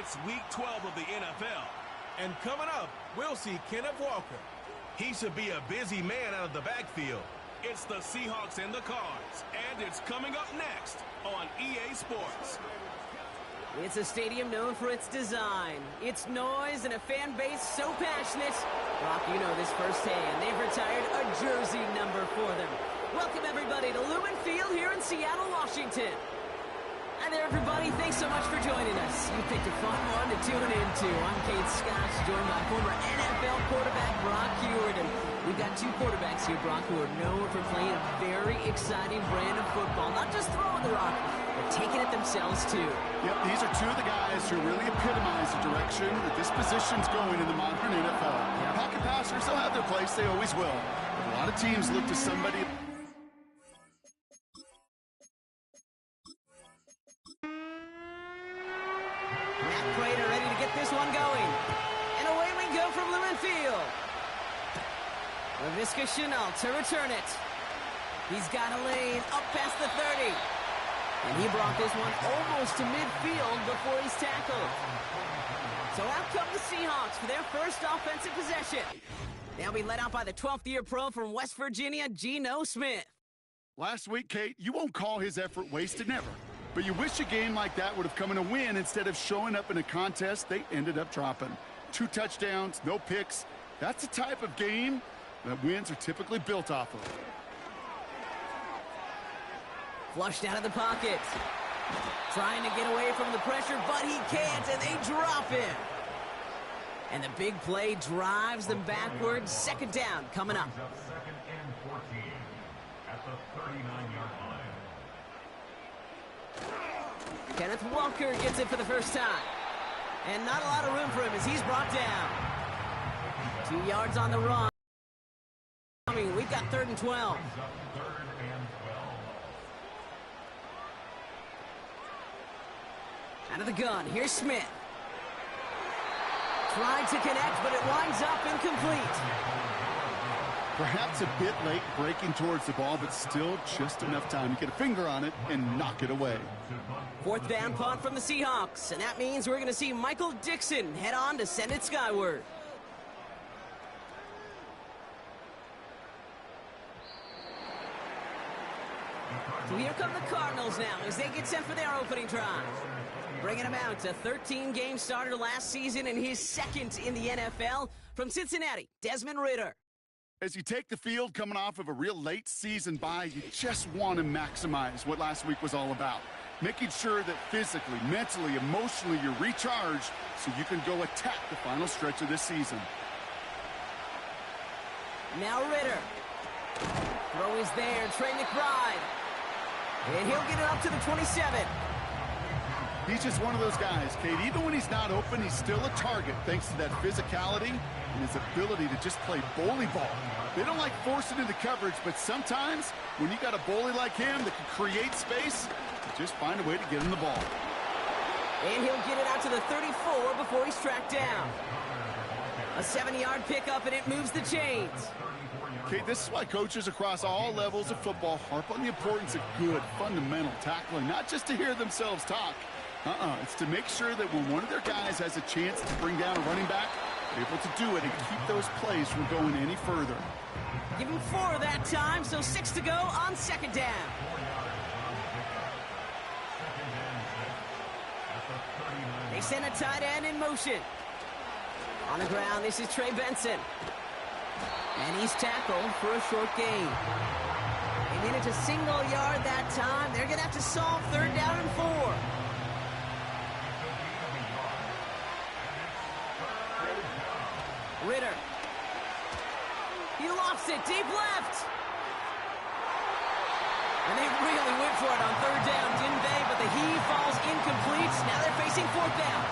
It's Week 12 of the NFL. And coming up, we'll see Kenneth Walker. He should be a busy man out of the backfield. It's the Seahawks and the Cards. And it's coming up next on EA Sports. It's a stadium known for its design, its noise, and a fan base so passionate. Brock, you know this firsthand. They've retired a jersey number for them. Welcome, everybody, to Lumen Field here in Seattle, Washington. Hi there, everybody. Thanks so much for joining us. You picked a fun one to tune into. I'm Kate Scott, joined by former NFL quarterback Brock Huard. And we've got two quarterbacks here, Brock, who are known for playing a very exciting brand of football. Not just throwing the rock, but taking it themselves, too. Yep, these are two of the guys who really epitomize the direction that this position's going in the modern NFL. Pocket passers, they'll have their place. They always will. But a lot of teams look to somebody... Prater ready to get this one going. And away we go from Lumen Field. Laviska Shenault to return it. He's got a lane up past the 30. And he brought this one almost to midfield before he's tackled. So out come the Seahawks for their first offensive possession. They'll be led out by the 12th-year pro from West Virginia, Geno Smith. Last week, Kate, you won't call his effort wasted, never. But you wish a game like that would have come in a win instead of showing up in a contest they ended up dropping. 2 touchdowns, no picks. That's the type of game that wins are typically built off of. Flushed out of the pocket. Trying to get away from the pressure, but he can't, and they drop him. And the big play drives them backwards. Second down coming up. Second and 14 at the 39-yard line. Kenneth Walker gets it for the first time. And not a lot of room for him as he's brought down. 2 yards on the run. We've got 3rd and 12. Out of the gun, here's Smith. Tried to connect, but it winds up incomplete. Perhaps a bit late breaking towards the ball, but still just enough time to get a finger on it and knock it away. 4th down punt from the Seahawks, and that means we're going to see Michael Dixon head on to send it skyward. So here come the Cardinals now as they get set for their opening drive. Bringing him out, a 13-game starter last season and his 2nd in the NFL. From Cincinnati, Desmond Ridder. As you take the field coming off of a real late season bye, you just want to maximize what last week was all about. Making sure that physically, mentally, emotionally you're recharged so you can go attack the final stretch of this season. Now Ridder. Throw is there, Trey McBride. And he'll get it up to the 27. He's just one of those guys, Kate. Even when he's not open, he's still a target thanks to that physicality and his ability to just play bully ball. They don't like forcing into coverage, but sometimes when you got a bully like him that can create space, you just find a way to get him the ball. And he'll get it out to the 34 before he's tracked down. A 7-yard pickup, and it moves the chains. Okay, this is why coaches across all levels of football harp on the importance of good, fundamental tackling, not just to hear themselves talk. It's to make sure that when one of their guys has a chance to bring down a running back, they're able to do it and keep those plays from going any further. Give him 4 that time, so 6 to go on 2nd down. They send a tight end in motion. On the ground, this is Trey Benson. And he's tackled for a short gain. They made it to single yard that time. They're going to have to solve 3rd down and 4. Ridder. He lost it deep left. And they really went for it on 3rd down, didn't they? But the heave falls incomplete. Now they're facing 4th down.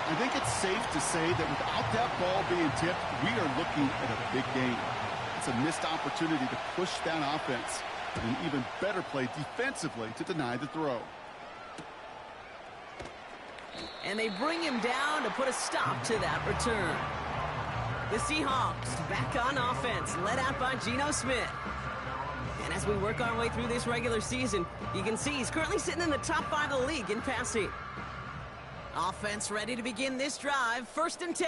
I think it's safe to say that without that ball being tipped, we are looking at a big game. It's a missed opportunity to push that offense, but an even better play defensively to deny the throw. And they bring him down to put a stop to that return. The Seahawks back on offense, led out by Geno Smith. And as we work our way through this regular season, you can see he's currently sitting in the top 5 of the league in passing. Offense ready to begin this drive. 1st and 10.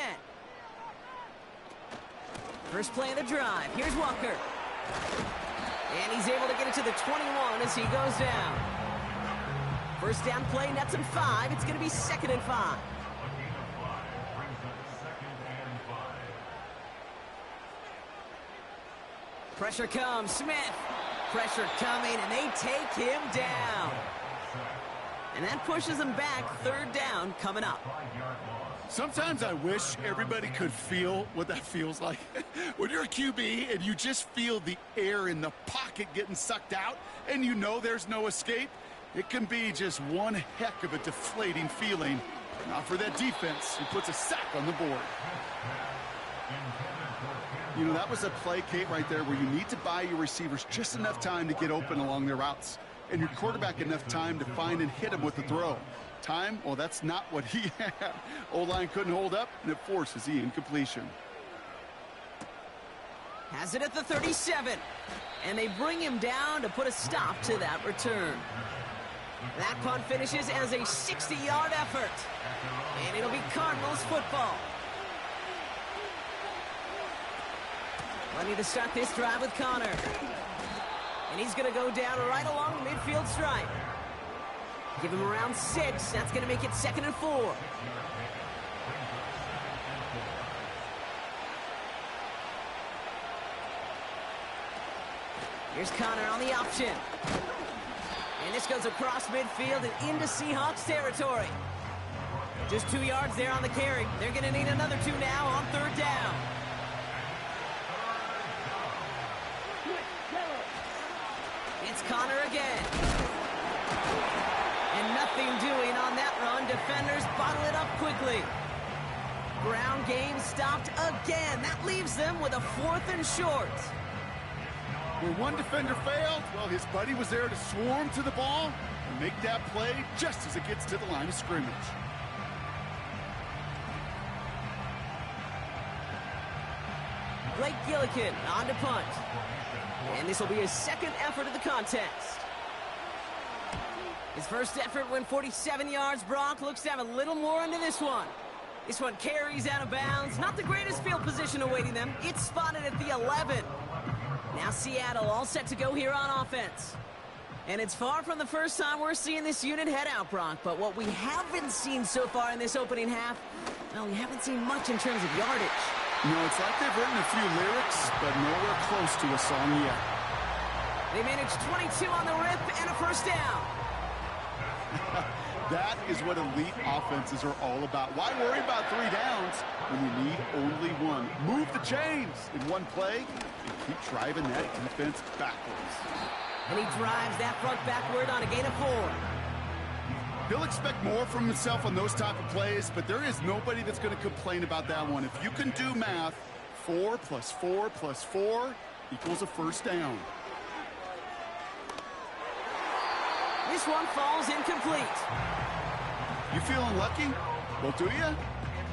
First play of the drive. Here's Walker. And he's able to get it to the 21 as he goes down. First down play, nets him 5. It's going to be 2nd and 5. Pressure comes. Smith. Pressure coming, and they take him down. And that pushes them back. 3rd down coming up. Sometimes I wish everybody could feel what that feels like. When you're a QB and you just feel the air in the pocket getting sucked out and you know there's no escape, it can be just one heck of a deflating feeling. Now for that defense, who puts a sack on the board. You know, that was a play, Kate, right there where you need to buy your receivers just enough time to get open along their routes, and your quarterback enough time to find and hit him with the throw. Time, well, that's not what he had. O-line couldn't hold up, and it forces the incompletion. Has it at the 37, and they bring him down to put a stop to that return. That punt finishes as a 60-yard effort, and it'll be Cardinals football. Ready to start this drive with Connor. And he's going to go down right along the midfield stripe. Give him around 6. That's going to make it 2nd and 4. Here's Connor on the option. And this goes across midfield and into Seahawks territory. Just 2 yards there on the carry. They're going to need another 2 now on 3rd down. It's Connor again. And nothing doing on that run. Defenders bottle it up quickly. Ground game stopped again. That leaves them with a 4th and short. Where one defender failed, well, his buddy was there to swarm to the ball and make that play just as it gets to the line of scrimmage. Blake Gillikin on to punt. And this will be his 2nd effort of the contest. His first effort went 47 yards. Brock looks to have a little more into this one. This one carries out of bounds. Not the greatest field position awaiting them. It's spotted at the 11. Now Seattle all set to go here on offense. And it's far from the first time we're seeing this unit head out, Brock. But what we haven't seen so far in this opening half, well, we haven't seen much in terms of yardage. You know, it's like they've written a few lyrics, but nowhere close to a song yet. They managed 22 on the rip and a first down. That is what elite offenses are all about. Why worry about 3 downs when you need only 1? Move the chains in one play and keep driving that defense backwards. And he drives that front backward on a gain of 4. He'll expect more from himself on those type of plays, but there is nobody that's going to complain about that one. If you can do math, 4 plus 4 plus 4 equals a first down. This one falls incomplete. You feeling lucky? Well, do you?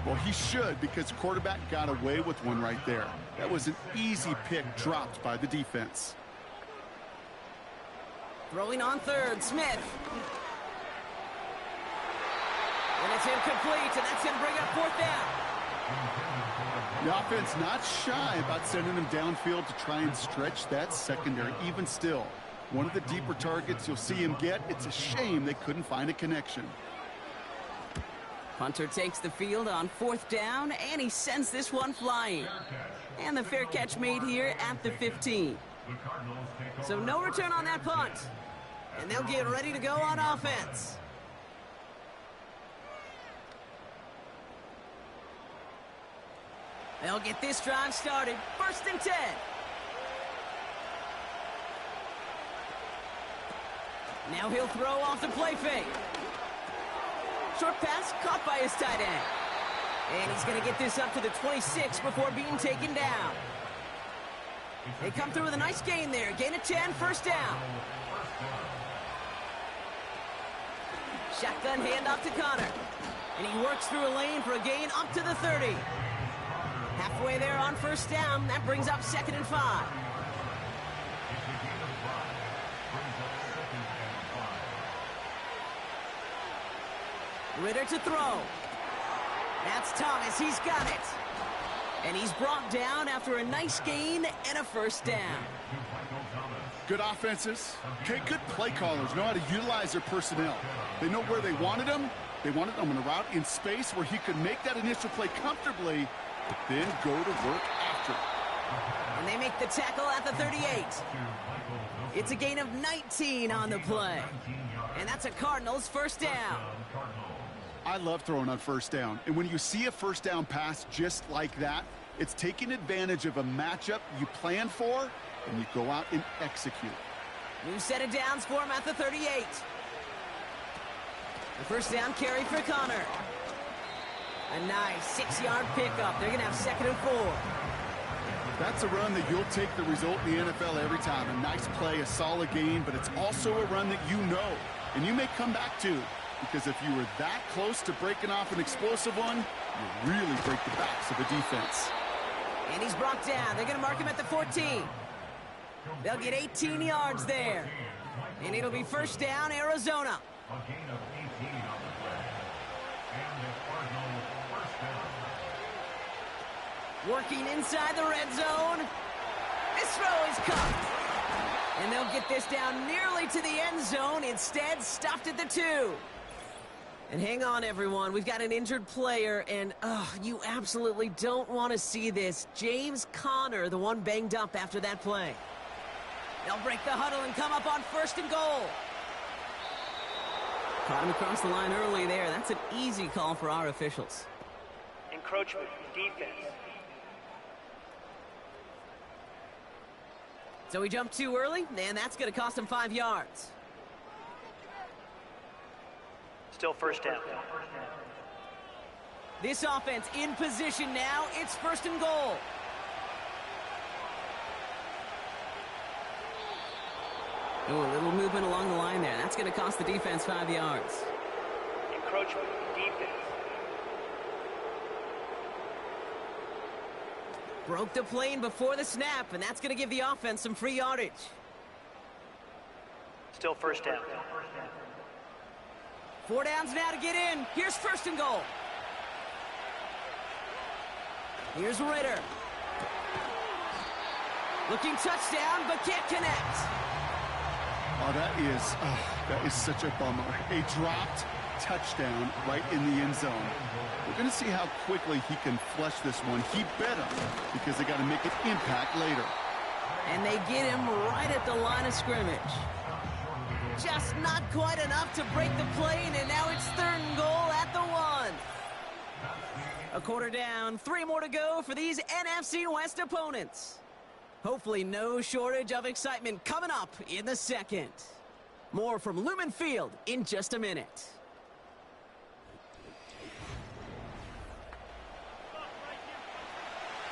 Well, he should, because the quarterback got away with one right there. That was an easy pick dropped by the defense. Throwing on 3rd, Smith. And it's incomplete, and that's going to bring up 4th down. The offense not shy about sending him downfield to try and stretch that secondary. Even still, one of the deeper targets you'll see him get. It's a shame they couldn't find a connection. Punter takes the field on 4th down, and he sends this one flying. And the fair catch made here at the 15. So no return on that punt. And they'll get ready to go on offense. They'll get this drive started. 1st and 10. Now he'll throw off the play fake. Short pass caught by his tight end. And he's going to get this up to the 26 before being taken down. They come through with a nice gain there. Gain of 10, first down. Shotgun handoff to Connor. And he works through a lane for a gain up to the 30. Halfway there on first down. That brings up 2nd and 5. Ritter to throw. That's Thomas. He's got it. And he's brought down after a nice gain and a first down. Good offenses. Okay, good play callers know how to utilize their personnel. They know where they wanted him. They wanted him on a route in space where he could make that initial play comfortably, but then go to work after. And they make the tackle at the 38. It's a gain of 19 on the play. And that's a Cardinals first down. I love throwing on first down. And when you see a first down pass just like that, it's taking advantage of a matchup you plan for, and you go out and execute. New set of downs for him at the 38. The first down carry for Connor. A nice 6-yard pickup. They're going to have 2nd and 4. That's a run that you'll take the result in the NFL every time. A nice play, a solid gain, but it's also a run that you know, and you may come back to, because if you were that close to breaking off an explosive one, you really break the backs of the defense. And he's brought down. They're going to mark him at the 14. They'll get 18 yards there. And it'll be first down, Arizona. A gain of 18 on the play. And the Cardinals first down. Working inside the red zone. This throw is caught. And they'll get this down nearly to the end zone. Instead, stopped at the 2. And hang on, everyone. We've got an injured player, and you absolutely don't want to see this. James Conner, the one banged up after that play. They'll break the huddle and come up on 1st and goal. Caught him across the line early there. That's an easy call for our officials. Encroachment, defense. So he jumped too early, and that's going to cost him 5 yards. Still first down. This offense in position now. It's 1st and goal. Oh, a little movement along the line there. That's going to cost the defense 5 yards. Encroachment, defense. Broke the plane before the snap, and that's going to give the offense some free yardage. Still first down. 4 downs now to get in. Here's 1st and goal. Here's Ritter. Looking touchdown, but can't connect. Oh, that is such a bummer. A dropped touchdown right in the end zone. We're going to see how quickly he can flush this one. He better, because they got to make an impact later. And they get him right at the line of scrimmage. Just not quite enough to break the plane, and now it's 3rd and goal at the 1. A quarter down, 3 more to go for these NFC West opponents. Hopefully no shortage of excitement coming up in the 2nd. More from Lumen Field in just a minute.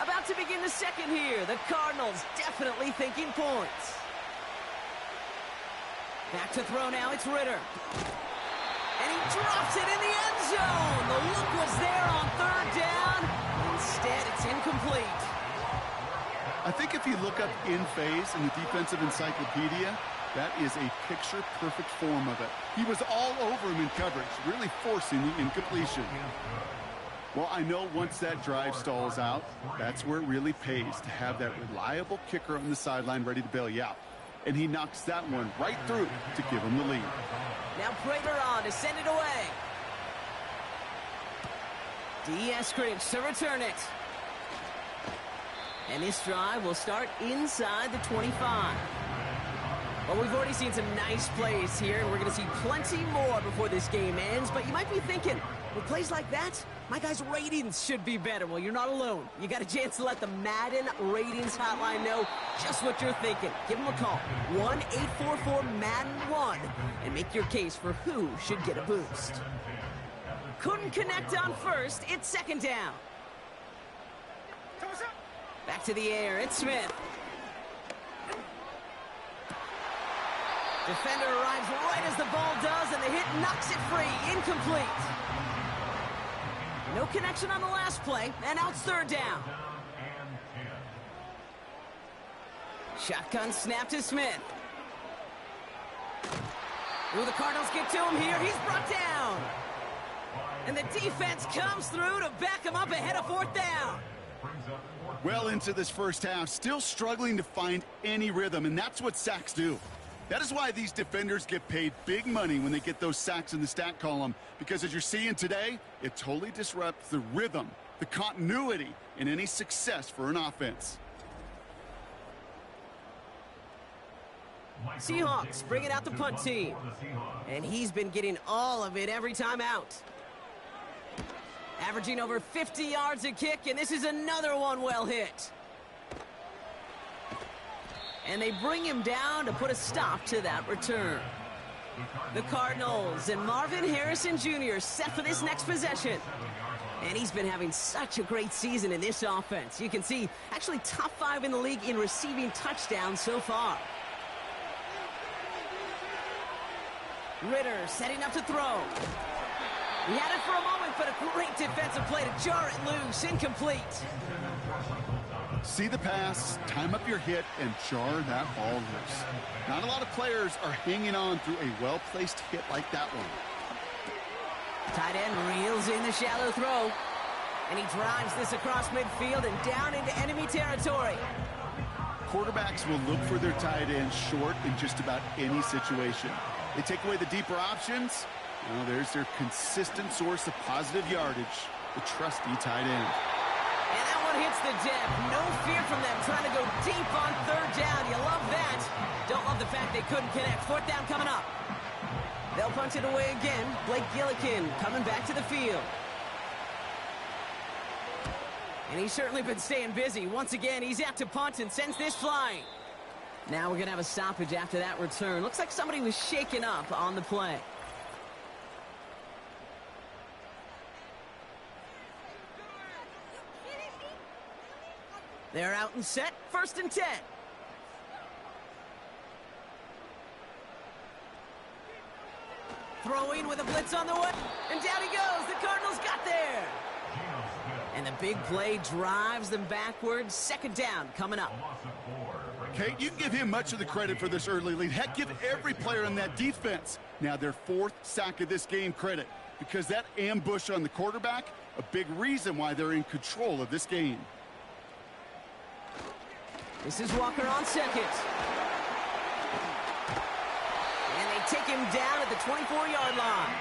About to begin the 2nd here. The Cardinals definitely thinking points. Back to throw now. It's Ritter. And he drops it in the end zone. The look was there on 3rd down. Instead, it's incomplete. I think if you look up in phase in the defensive encyclopedia, that is a picture-perfect form of it. He was all over him in coverage, really forcing the incompletion. Well, I know once that drive stalls out, that's where it really pays to have that reliable kicker on the sideline ready to bail you out. And he knocks that one right through to give him the lead. Now Prater on to send it away. Eskridge to return it. And this drive will start inside the 25. Well, we've already seen some nice plays here, and we're going to see plenty more before this game ends. But you might be thinking, with plays like that, my guys' ratings should be better. Well, you're not alone. You got a chance to let the Madden ratings hotline know just what you're thinking. Give them a call, 1-844-MADDEN-1, and make your case for who should get a boost. Couldn't connect on 1st. It's 2nd down. Back to the air. It's Smith. Defender arrives right as the ball does, and the hit knocks it free. Incomplete. No connection on the last play, and now it's 3rd down. Shotgun snap to Smith. Ooh, the Cardinals get to him here. He's brought down. And the defense comes through to back him up ahead of fourth down. Well into this first half, still struggling to find any rhythm, and that's what sacks do. That is why these defenders get paid big money when they get those sacks in the stat column, because as you're seeing today, it totally disrupts the rhythm, the continuity, and any success for an offense. Seahawks bringing out the punt team. And he's been getting all of it every time out. Averaging over 50 yards a kick, and this is another one well hit. And they bring him down to put a stop to that return. The Cardinals and Marvin Harrison Jr. set for this next possession. And he's been having such a great season in this offense. You can see, actually top 5 in the league in receiving touchdowns so far. Ritter setting up to throw. He had it for a moment, but a great defensive play to jar it loose. Incomplete. See the pass, time up your hit, and jar that ball loose. Not a lot of players are hanging on through a well-placed hit like that one. Tight end reels in the shallow throw. And he drives this across midfield and down into enemy territory. Quarterbacks will look for their tight end short in just about any situation. They take away the deeper options. Well, there's their consistent source of positive yardage, the trusty tight end. And that one hits the deck. No fear from them trying to go deep on third down. You love that. Don't love the fact they couldn't connect. Fourth down coming up. They'll punch it away again. Blake Gillikin coming back to the field. And he's certainly been staying busy. Once again, he's out to punt and sends this flying. Now we're going to have a stoppage after that return. Looks like somebody was shaken up on the play. They're out and set. 1st and 10. Throwing with a blitz on the way. And down he goes. The Cardinals got there. And the big play drives them backwards. 2nd down coming up. Kate, you can give him much of the credit for this early lead. Heck, give every player in that defense now their 4th sack of this game credit, because that ambush on the quarterback, a big reason why they're in control of this game. This is Walker on 2nd. And they take him down at the 24-yard line.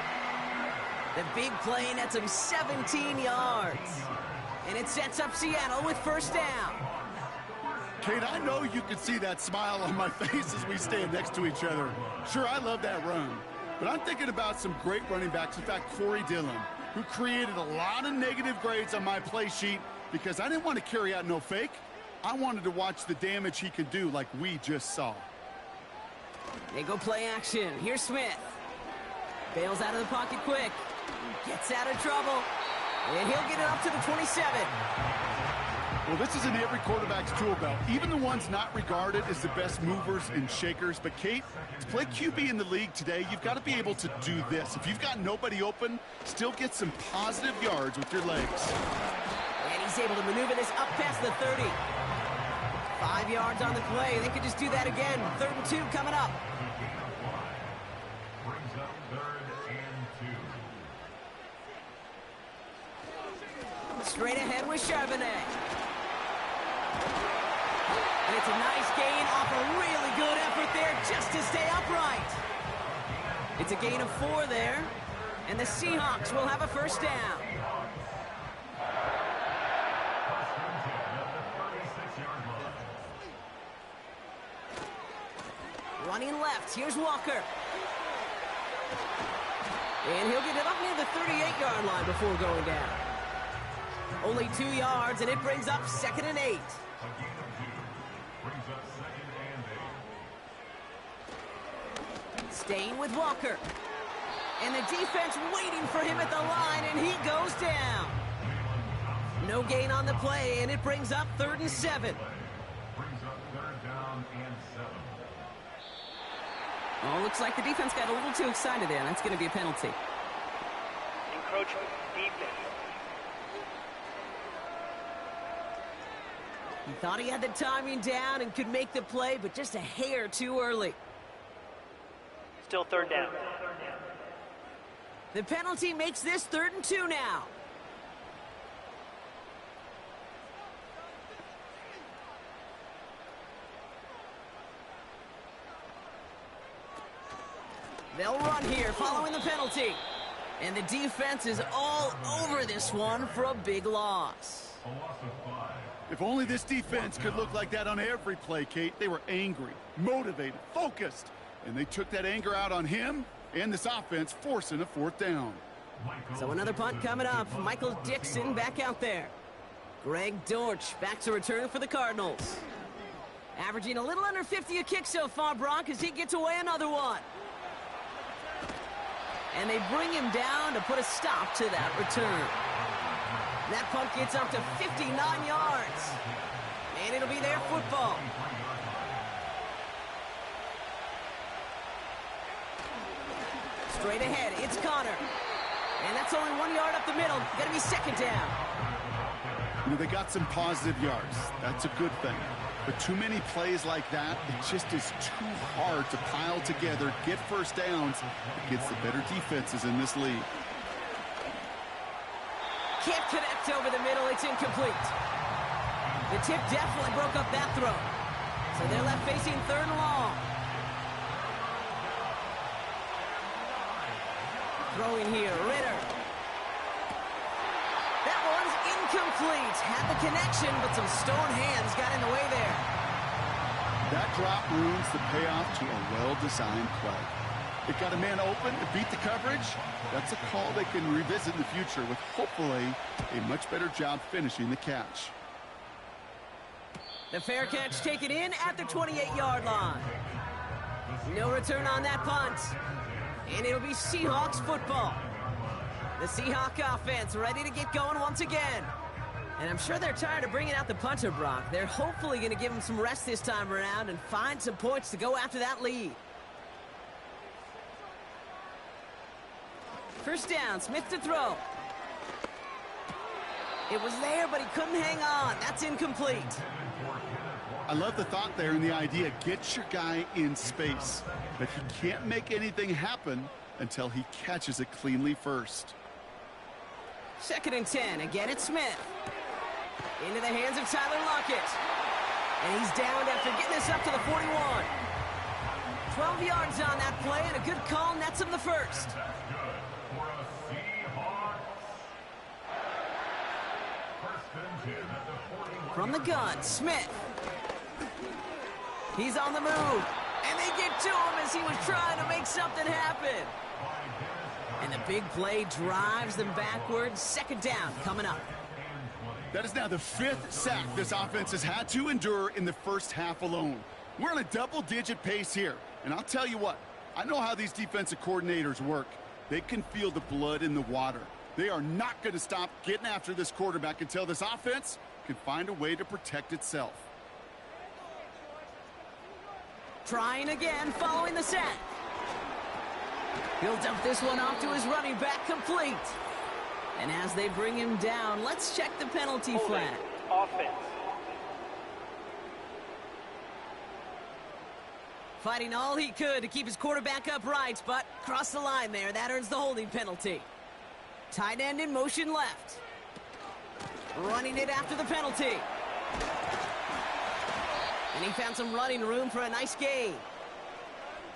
The big play nets him 17 yards. And it sets up Seattle with 1st down. Kate, I know you can see that smile on my face as we stand next to each other. Sure, I love that run. But I'm thinking about some great running backs. In fact, Corey Dillon, who created a lot of negative grades on my play sheet because I didn't want to carry out no fake. I wanted to watch the damage he could do like we just saw. They go play action. Here's Smith. Bails out of the pocket quick. Gets out of trouble. And he'll get it up to the 27. Well, this is in every quarterback's tool belt, even the ones not regarded as the best movers and shakers. But, Kate, to play QB in the league today, you've got to be able to do this. If you've got nobody open, still get some positive yards with your legs. And he's able to maneuver this up past the 30. 5 yards on the play. They could just do that again. 3rd and 2 coming up. Brings up 3rd and 2. Straight ahead with Charbonnet. And it's a nice gain off a really good effort there just to stay upright. It's a gain of 4 there. And the Seahawks will have a 1st down. Running left, here's Walker. And he'll get it up near the 38-yard line before going down. Only 2 yards, and it brings up 2nd and 8. A gain of 2. Brings up 2nd and 8. Staying with Walker. And the defense waiting for him at the line, and he goes down. No gain on the play, and it brings up 3rd and 7. Brings up 3rd down and 7. Oh, looks like the defense got a little too excited there. That's going to be a penalty. Encroachment, defense. He thought he had the timing down and could make the play, but just a hair too early. Still 3rd down. The penalty makes this 3rd and 2 now. They'll run here following the penalty. And the defense is all over this one for a big loss. A loss of 5. If only this defense could look like that on every play, Kate. They were angry, motivated, focused. And they took that anger out on him and this offense, forcing a 4th down. So another punt coming up. Michael Dixon back out there. Greg Dortch back to return for the Cardinals. Averaging a little under 50 a kick so far, Brock, as he gets away another one. And they bring him down to put a stop to that return. That punt gets up to 59 yards. And it'll be their football. Straight ahead, it's Connor. And that's only 1 yard up the middle. Gonna be 2nd down. You know, they got some positive yards. That's a good thing. But too many plays like that, it just is too hard to pile together, get 1st downs against the better defenses in this league. Can't connect over the middle. It's incomplete. The tip definitely broke up that throw. So they're left facing 3rd and long. Throwing here, Ritter. That one's incomplete. Had the connection, but some stone hands got in the way there. That drop ruins the payoff to a well-designed play. It got a man open to beat the coverage. That's a call they can revisit in the future with hopefully a much better job finishing the catch. The fair catch taken in at the 28-yard line. No return on that punt. And it'll be Seahawks football. The Seahawk offense ready to get going once again. And I'm sure they're tired of bringing out the punter, Brock. They're hopefully going to give him some rest this time around and find some points to go after that lead. 1st down, Smith to throw. It was there, but he couldn't hang on. That's incomplete. I love the thought there and the idea, get your guy in space. But he can't make anything happen until he catches it cleanly first. 2nd and 10. Again, it's Smith. Into the hands of Tyler Lockett. And he's downed after getting this up to the 41. 12 yards on that play, and a good call nets him the 1st. From the gun, Smith. He's on the move. And they get to him as he was trying to make something happen. And the big play drives them backwards. 2nd down coming up. That is now the 5th sack this offense has had to endure in the 1st half alone. We're on a double-digit pace here. And I'll tell you what, I know how these defensive coordinators work. They can feel the blood in the water. They are not going to stop getting after this quarterback until this offense can find a way to protect itself. Trying again following the sack. He'll dump this one off to his running back, complete. And as they bring him down, let's check the penalty flag. Offense. Fighting all he could to keep his quarterback upright, but crossed the line there. That earns the holding penalty. Tight end in motion left. Running it after the penalty. And he found some running room for a nice gain.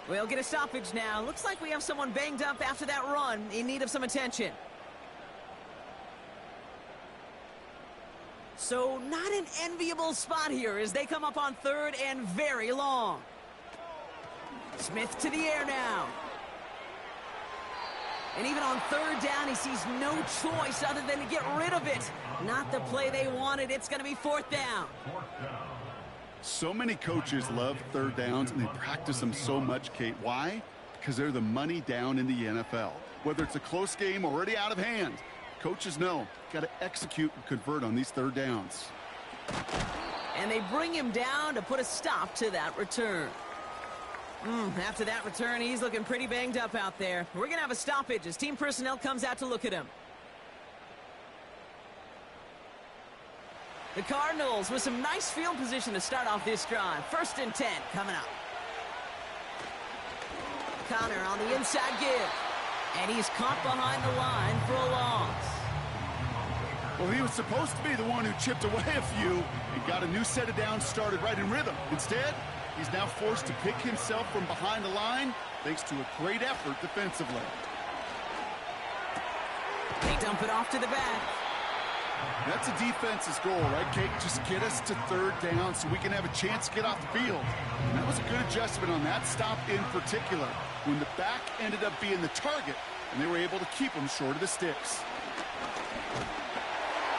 We'll get a stoppage now. Looks like we have someone banged up after that run, in need of some attention. So not an enviable spot here as they come up on 3rd and very long. Smith to the air now. And even on 3rd down, he sees no choice other than to get rid of it. Not the play they wanted. It's going to be 4th down. So many coaches love 3rd downs, and they practice them so much, Kate. Why? Because they're the money down in the NFL. Whether it's a close game already out of hand, coaches know, got to execute and convert on these 3rd downs. And they bring him down to put a stop to that return. After that return, he's looking pretty banged up out there. We're going to have a stoppage as team personnel comes out to look at him. The Cardinals with some nice field position to start off this drive. 1st and 10 coming up. Connor on the inside give. And he's caught behind the line for a loss. Well, he was supposed to be the one who chipped away a few and got a new set of downs started right in rhythm. Instead, he's now forced to pick himself from behind the line thanks to a great effort defensively. They dump it off to the back. That's a defense's goal, right, Kate? Just get us to third down so we can have a chance to get off the field. And that was a good adjustment on that stop in particular, when the back ended up being the target, and they were able to keep him short of the sticks.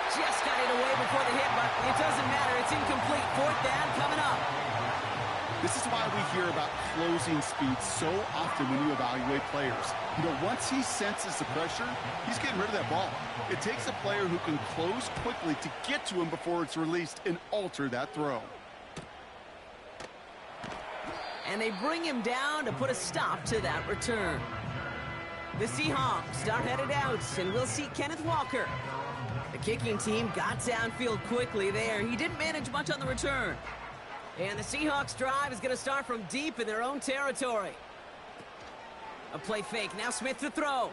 Just got it away before the hit, but it doesn't matter. It's incomplete. Fourth down coming up. This is why we hear about closing speed so often when you evaluate players. You know, once he senses the pressure, he's getting rid of that ball. It takes a player who can close quickly to get to him before it's released and alter that throw. And they bring him down to put a stop to that return. The Seahawks are headed out, and we'll see Kenneth Walker. The kicking team got downfield quickly there. He didn't manage much on the return. And the Seahawks drive is going to start from deep in their own territory. A play fake. Now Smith to throw.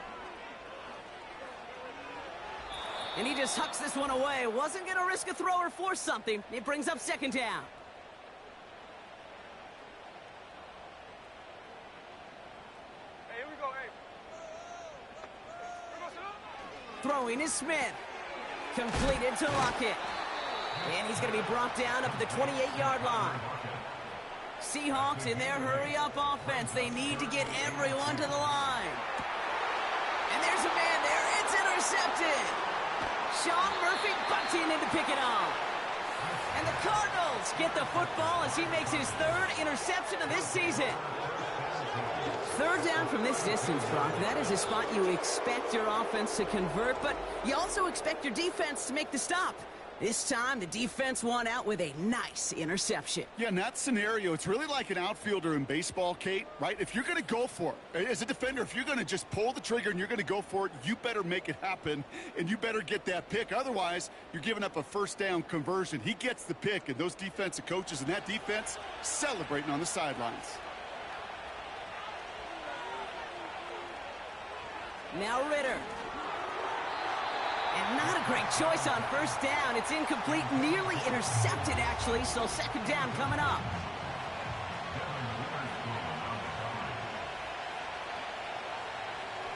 And he just hucks this one away. Wasn't going to risk a throw or force something. It brings up second down. Hey, here we go, hey. Throwing is Smith. Completed to Lockett. And he's going to be brought down up at the 28-yard line. Seahawks in their hurry-up offense. They need to get everyone to the line. And there's a man there. It's intercepted. Sean Murphy bunting in to pick it off. And the Cardinals get the football as he makes his third interception of this season. Third down from this distance, Brock. That is a spot you expect your offense to convert, but you also expect your defense to make the stop. This time, the defense won out with a nice interception. Yeah, in that scenario, it's really like an outfielder in baseball, Kate, right? If you're going to go for it, as a defender, if you're going to just pull the trigger and you're going to go for it, you better make it happen, and you better get that pick. Otherwise, you're giving up a first down conversion. He gets the pick, and those defensive coaches and that defense celebrating on the sidelines. Now Ritter. And not a great choice on first down. It's incomplete, nearly intercepted, actually, so second down coming up.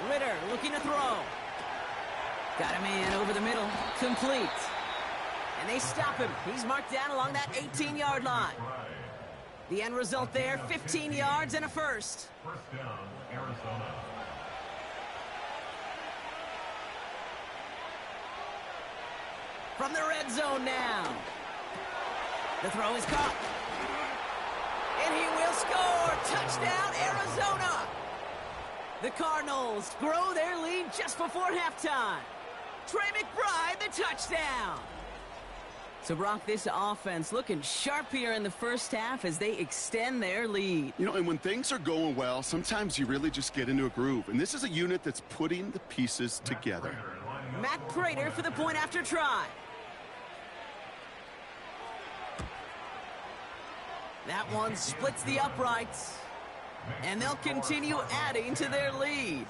Ritter looking to throw. Got a man over the middle. Complete. And they stop him. He's marked down along that 18-yard line. The end result there, 15 yards and a first. First down, Arizona. From the red zone now. The throw is caught. And he will score. Touchdown, Arizona. The Cardinals grow their lead just before halftime. Trey McBride, the touchdown. So, Brock, this offense looking sharp here in the first half as they extend their lead. You know, and when things are going well, sometimes you really just get into a groove. And this is a unit that's putting the pieces together. Matt Prater for the point after try. That one splits the uprights. And they'll continue adding to their lead.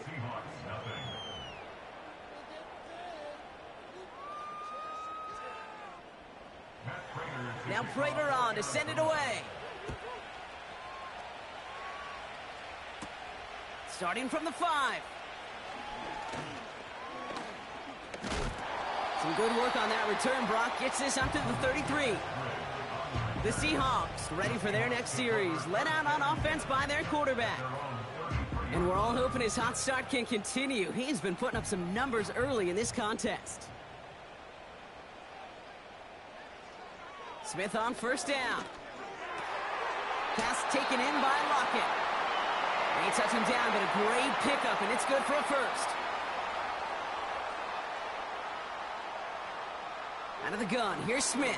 Now Prater on to send it away. Starting from the 5. Some good work on that return. Brock gets this up to the 33. The Seahawks ready for their next series. Led out on offense by their quarterback. And we're all hoping his hot start can continue. He's been putting up some numbers early in this contest. Smith on first down. Pass taken in by Lockett. They touch him down, but a great pickup, and it's good for a first. Out of the gun, here's Smith.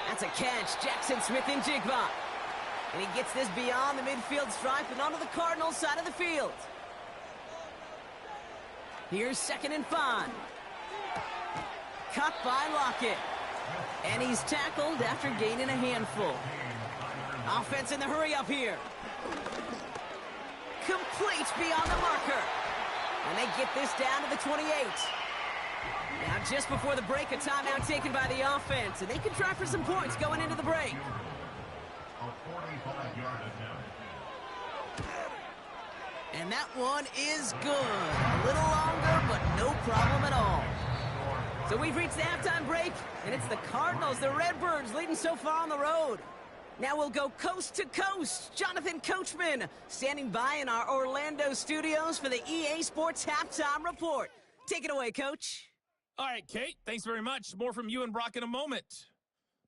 That's a catch. Jackson Smith in Jigba. And he gets this beyond the midfield stripe and onto the Cardinals side of the field. Here's 2nd and 5. Cut by Lockett. And he's tackled after gaining a handful. Offense in the hurry up here. complete beyond the marker. And they get this down to the 28. Now, just before the break, a timeout taken by the offense, and they can try for some points going into the break. A 45-yard attempt. And that one is good. A little longer, but no problem at all. So we've reached the halftime break, and it's the Cardinals, the Redbirds, leading so far on the road. Now we'll go coast to coast. Jonathan Coachman standing by in our Orlando studios for the EA Sports Halftime Report. Take it away, Coach. All right, Kate, thanks very much. More from you and Brock in a moment.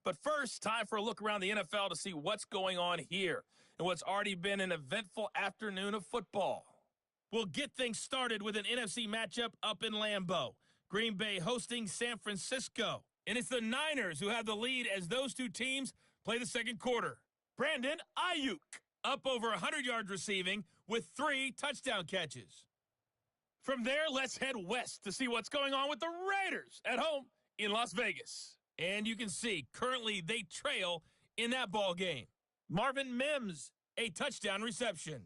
But first, time for a look around the NFL to see what's going on here and what's already been an eventful afternoon of football. We'll get things started with an NFC matchup up in Lambeau. Green Bay hosting San Francisco. And it's the Niners who have the lead as those two teams play the second quarter. Brandon Ayuk up over 100 yards receiving with 3 touchdown catches. From there, let's head west to see what's going on with the Raiders at home in Las Vegas. And you can see, currently they trail in that ball game. Marvin Mims, a touchdown reception.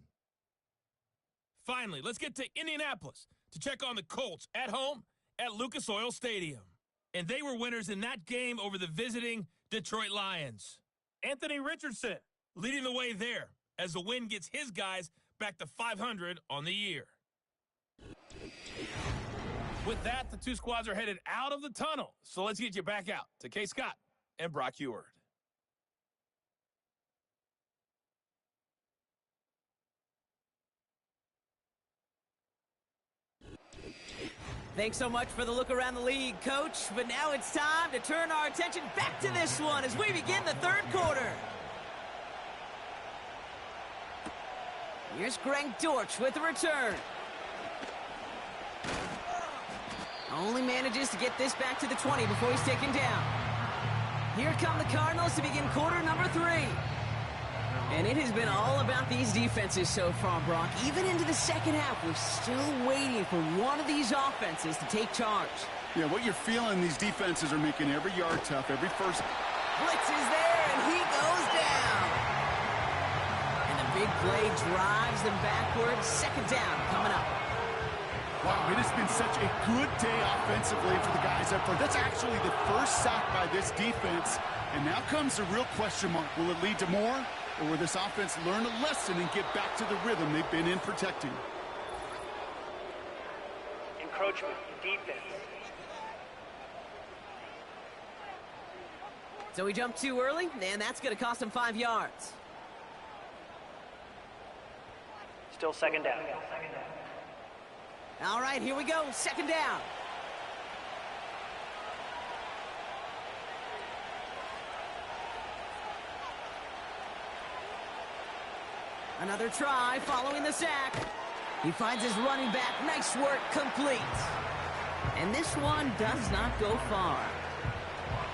Finally, let's get to Indianapolis to check on the Colts at home at Lucas Oil Stadium. And they were winners in that game over the visiting Detroit Lions. Anthony Richardson leading the way there as the win gets his guys back to 500 on the year. With that, the two squads are headed out of the tunnel. So let's get you back out to Kay Scott and Brock Eward. Thanks so much for the look around the league, Coach. But now it's time to turn our attention back to this one as we begin the third quarter. Here's Greg Dortch with the return. Only manages to get this back to the 20 before he's taken down. Here come the Cardinals to begin quarter number 3. And it has been all about these defenses so far, Brock. Even into the second half, we're still waiting for one of these offenses to take charge. Yeah, what you're feeling, these defenses are making every yard tough, every first. Blitz is there, and he goes down. And the big play drives them backwards. Second down coming up. Wow, it has been such a good day offensively for the guys up front. That's actually the first sack by this defense. And now comes the real question mark. Will it lead to more? Or will this offense learn a lesson and get back to the rhythm they've been in protecting? Encroachment, defense. So he jumped too early, and that's going to cost him 5 yards. Still second down. All right, here we go. Second down. Another try following the sack. He finds his running back. Nice work, complete. And this one does not go far.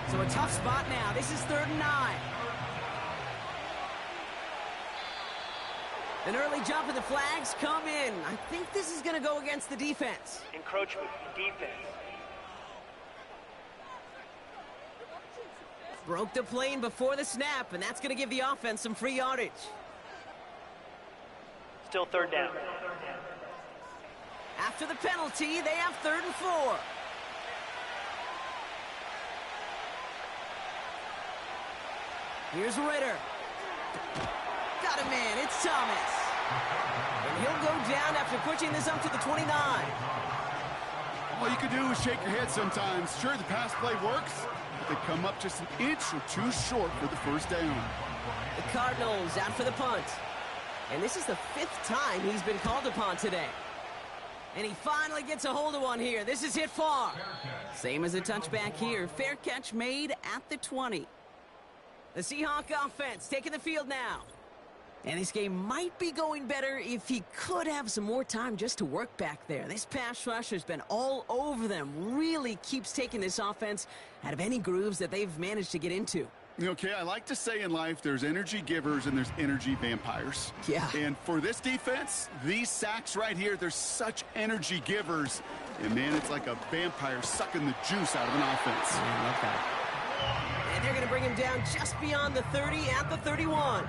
So a tough spot now. This is 3rd and 9. An early jump and the flags come in. I think this is going to go against the defense. Encroachment, defense. Broke the plane before the snap, and that's going to give the offense some free yardage. Still 3rd down. After the penalty, they have 3rd and 4. Here's Ritter. Got him in. It's Thomas. And he'll go down after pushing this up to the 29. All you can do is shake your head sometimes. Sure, the pass play works, but they come up just an inch or two short for the first down. The Cardinals out for the punt. And this is the 5th time he's been called upon today. And he finally gets a hold of one here. This is hit far. Same as a touchback here. Fair catch made at the 20. The Seahawks offense taking the field now. And this game might be going better if he could have some more time just to work back there. This pass rush has been all over them. Really keeps taking this offense out of any grooves that they've managed to get into. Okay, I like to say in life there's energy givers and there's energy vampires. Yeah. And for this defense, these sacks right here, they're such energy givers. And, man, it's like a vampire sucking the juice out of an offense. Yeah, I love that. And they're going to bring him down just beyond the 30 at the 31.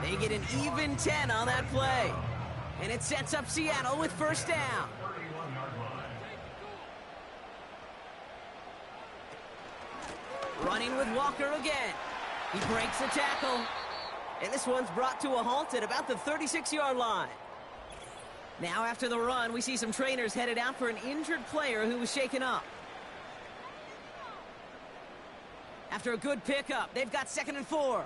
They get an even 10 on that play. And it sets up Seattle with first down. 31-yard line. Running with Walker again. He breaks the tackle. And this one's brought to a halt at about the 36-yard line. Now after the run, we see some trainers headed out for an injured player who was shaken up. After a good pickup, they've got 2nd and 4.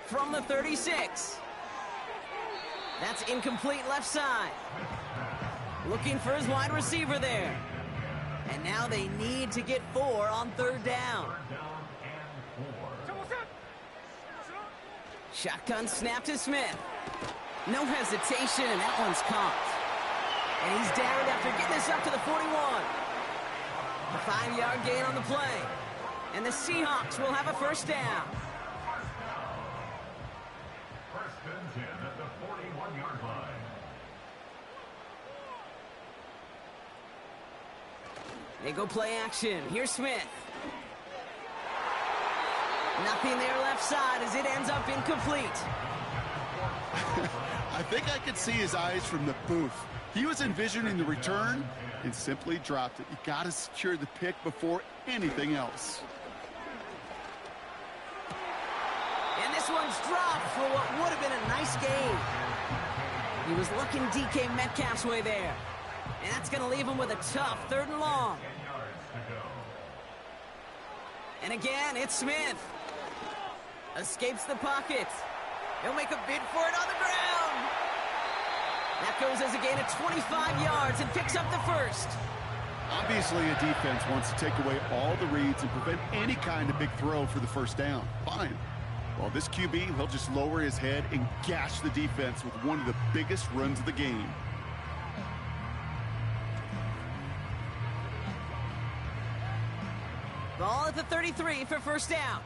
From the 36. That's incomplete left side. Looking for his wide receiver there. And now they need to get 4 on 3rd down. Shotgun snap to Smith. No hesitation, and that one's caught. And he's down after getting this up to the 41. A 5-yard gain on the play. And the Seahawks will have a first down. First and 10 at the 41-yard line. They go play action. Here's Smith. Nothing there left side as it ends up incomplete. I think I could see his eyes from the booth. He was envisioning the return and simply dropped it. You got to secure the pick before anything else. And this one's dropped for what would have been a nice game. He was looking DK Metcalf's way there. And that's going to leave him with a tough 3rd and long. 10 yards to go. And again, it's Smith. Escapes the pocket. He'll make a bid for it on the ground. That goes as a gain of 25 yards and picks up the first. Obviously, a defense wants to take away all the reads and prevent any kind of big throw for the first down. Fine. Well, this QB, he'll just lower his head and gash the defense with one of the biggest runs of the game. Ball at the 33 for first down.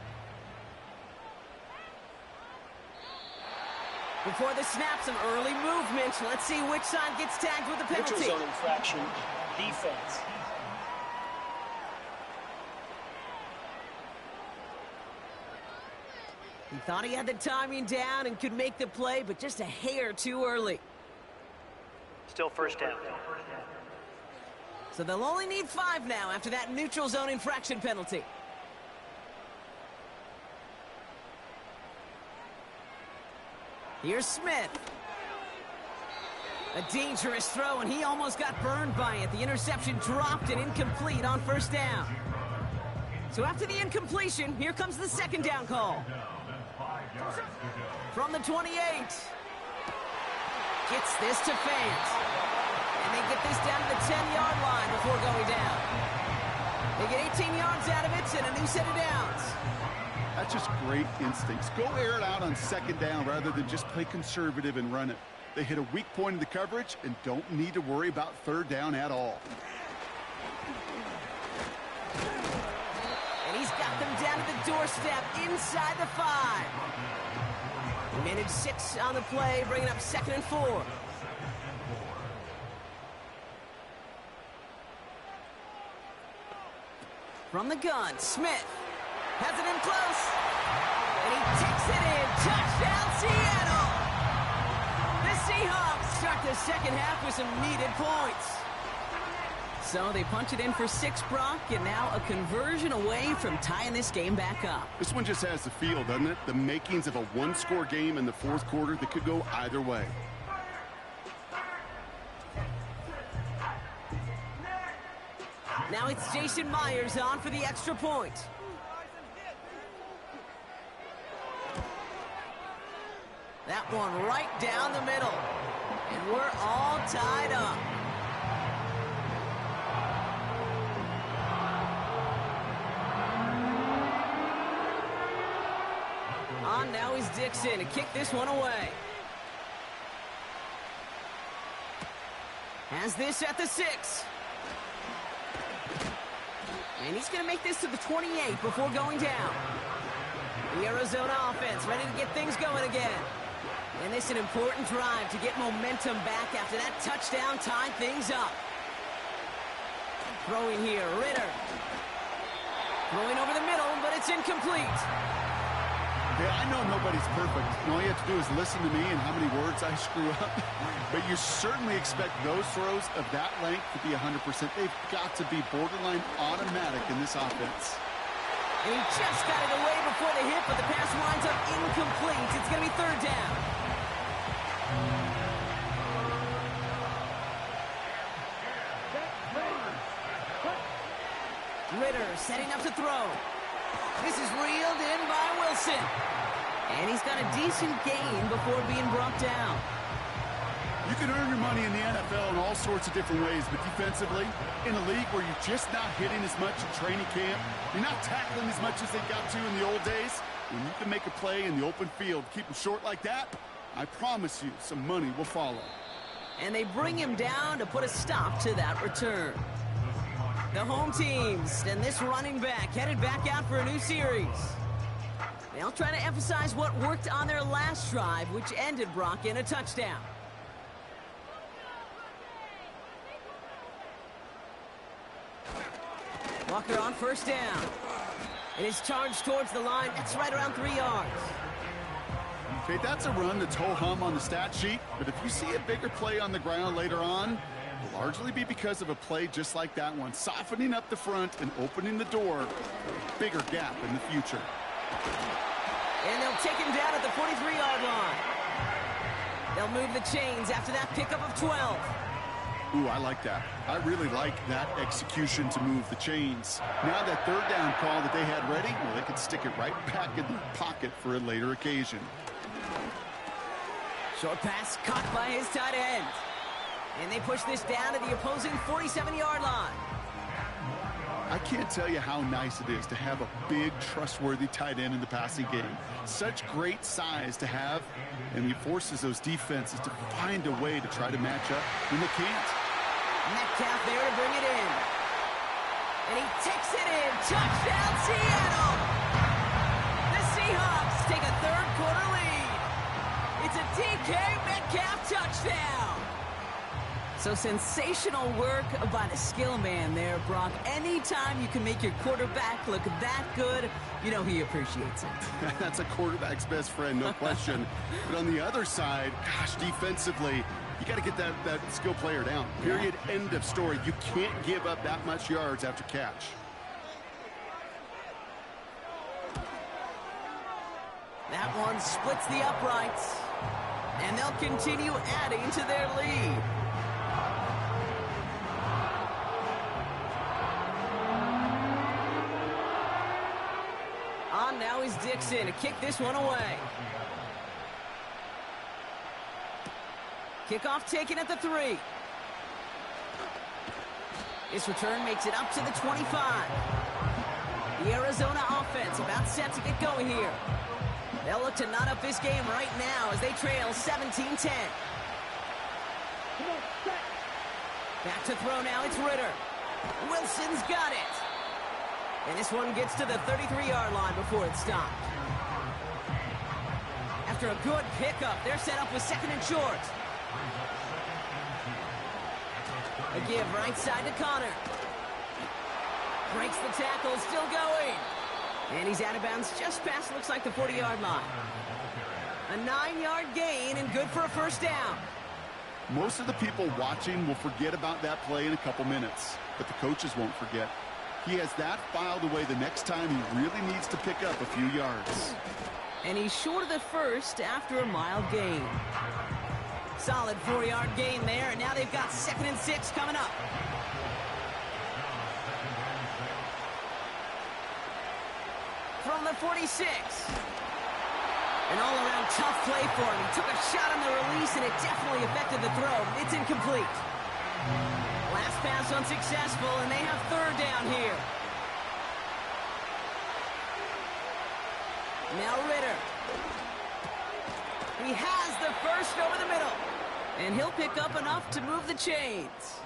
Before the snap, some early movement. Let's see which side gets tagged with the penalty. Neutral zone infraction. Defense. He thought he had the timing down and could make the play, but just a hair too early. Still first down. So they'll only need 5 now after that neutral zone infraction penalty. Here's Smith. A dangerous throw, and he almost got burned by it. The interception dropped and incomplete on first down. So after the incompletion, here comes the 2nd down call. From the 28. Gets this to Fant. And they get this down to the 10-yard line before going down. They get 18 yards out of it and a new set of downs. That's just great instincts. Go air it out on 2nd down rather than just play conservative and run it. They hit a weak point in the coverage and don't need to worry about 3rd down at all. And he's got them down to the doorstep inside the 5. He managed 6 on the play, bringing up 2nd and 4. From the gun, Smith has it in close. And he takes it in. Touchdown, Seattle! The Seahawks start the 2nd half with some needed points. So they punch it in for 6, Brock, and now a conversion away from tying this game back up. This one just has the feel, doesn't it? The makings of a 1-score game in the 4th quarter that could go either way. Now it's Jason Myers on for the extra point. That one right down the middle. And we're all tied up. On now is Dixon to kick this one away. Has this at the 6. And he's going to make this to the 28 before going down. The Arizona offense ready to get things going again. And this is an important drive to get momentum back after that touchdown tied things up. Throwing here, Ritter. Throwing over the middle, but it's incomplete. Hey, I know nobody's perfect, and all you have to do is listen to me and how many words I screw up. But you certainly expect those throws of that length to be 100%. They've got to be borderline automatic in this offense. And he just got it away before the hit, but the pass winds up incomplete. It's going to be third down. Ritter setting up to throw. This is reeled in by Wilson. And he's got a decent gain before being brought down. You can earn your money in the NFL in all sorts of different ways, but defensively, in a league where you're just not hitting as much in training camp, you're not tackling as much as they got to in the old days, when you can make a play in the open field, keep them short like that, I promise you some money will follow. And they bring him down to put a stop to that return. The home teams and this running back headed back out for a new series. They'll try to emphasize what worked on their last drive, which ended, Brock, in a touchdown. Walker on first down. It is charged towards the line. That's right around 3 yards. Okay, that's a run that's ho-hum on the stat sheet, but if you see a bigger play on the ground later on, it'll largely be because of a play just like that one, softening up the front and opening the door for a bigger gap in the future. And they'll take him down at the 43-yard line. They'll move the chains after that pickup of 12. Ooh, I like that. I really like that execution to move the chains. Now that third down call that they had ready, well, they could stick it right back in their pocket for a later occasion. Short pass caught by his tight end. And they push this down to the opposing 47-yard line. I can't tell you how nice it is to have a big, trustworthy tight end in the passing game. Such great size to have, and he forces those defenses to find a way to try to match up when they can't. Metcalf there to bring it in. And he takes it in. Touchdown, Seattle! The Seahawks take a third-quarter lead. It's a DK Metcalf touchdown. So sensational work by the skill man there, Brock. Anytime you can make your quarterback look that good, you know he appreciates it. That's a quarterback's best friend, no question. But on the other side, gosh, defensively, you got to get that skill player down. Period, end of story. You can't give up that much yards after catch. That one splits the uprights. And they'll continue adding to their lead. On now is Dixon to kick this one away. Kickoff taken at the 3. This return makes it up to the 25. The Arizona offense about set to get going here. They'll look to knot up this game right now as they trail 17-10. Back to throw now, it's Ritter. Wilson's got it. And this one gets to the 33-yard line before it's stopped. After a good pickup, they're set up with second and short. A give right side to Connor. Breaks the tackle, still going. And he's out of bounds just past, looks like, the 40-yard line. A 9-yard gain and good for a first down. Most of the people watching will forget about that play in a couple minutes, but the coaches won't forget. He has that filed away the next time he really needs to pick up a few yards. And he's short of the first after a mild gain. Solid 4-yard gain there, and now they've got 2nd and 6 coming up. From the 46. An all-around tough play for him. He took a shot on the release, and it definitely affected the throw. It's incomplete. Last pass unsuccessful, and they have third down here. Now Ritter. He has the first over the middle. And he'll pick up enough to move the chains.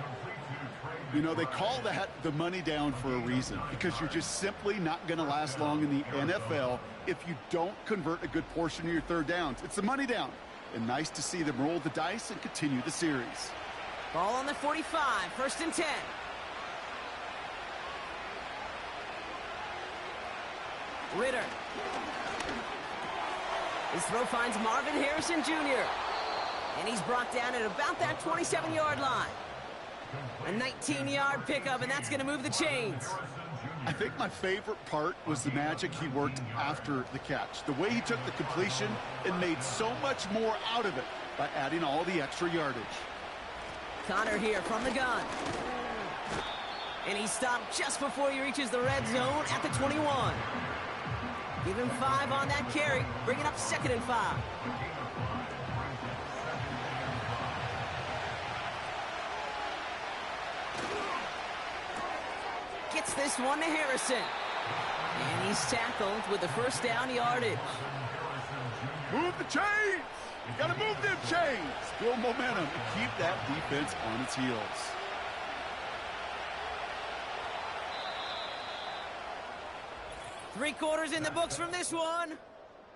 You know, they call that the money down for a reason, because you're just simply not going to last long in the NFL if you don't convert a good portion of your third downs. It's the money down. And nice to see them roll the dice and continue the series. Ball on the 45, 1st and 10. Ritter. His throw finds Marvin Harrison Jr. And he's brought down at about that 27-yard line. A 19-yard pickup, and that's going to move the chains. I think my favorite part was the magic he worked after the catch. The way he took the completion and made so much more out of it by adding all the extra yardage. Connor here from the gun. And he stopped just before he reaches the red zone at the 21. Give him 5 on that carry, bringing up 2nd and 5. Gets this one to Harrison. And he's tackled with the first down yardage. Move the chains! You gotta move them chains! Build momentum and keep that defense on its heels. Three quarters in the books from this one.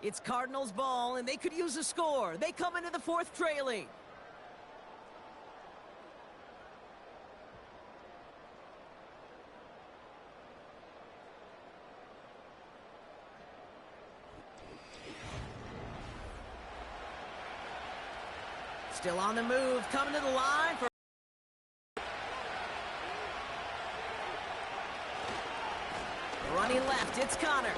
It's Cardinals ball, and they could use a score. They come into the fourth trailing. Still on the move, coming to the line for... Running left, it's Connor.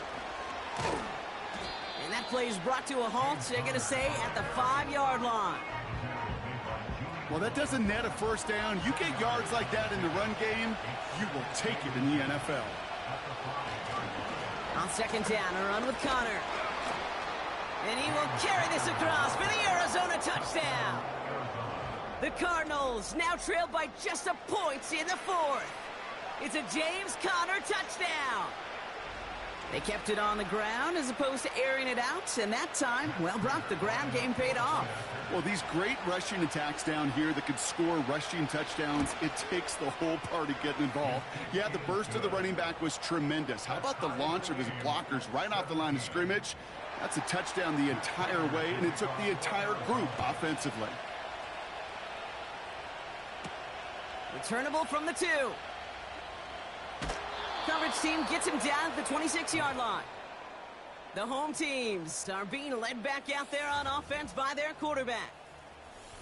And that play is brought to a halt, they're going to say, at the 5-yard line. Well, that doesn't net a first down. You get yards like that in the run game, you will take it in the NFL. On 2nd down, a run with Connor. And he will carry this across for the Arizona touchdown. The Cardinals now trailed by just a point in the 4th. It's a James Conner touchdown. They kept it on the ground as opposed to airing it out, and that time, well, Brock, the ground game paid off. Well, these great rushing attacks down here that could score rushing touchdowns, it takes the whole party getting involved. Yeah, the burst of the running back was tremendous. How about the launch of his blockers right off the line of scrimmage? That's a touchdown the entire way, and it took the entire group offensively. Returnable from the 2. Coverage team gets him down at the 26-yard line. The home teams are being led back out there on offense by their quarterback.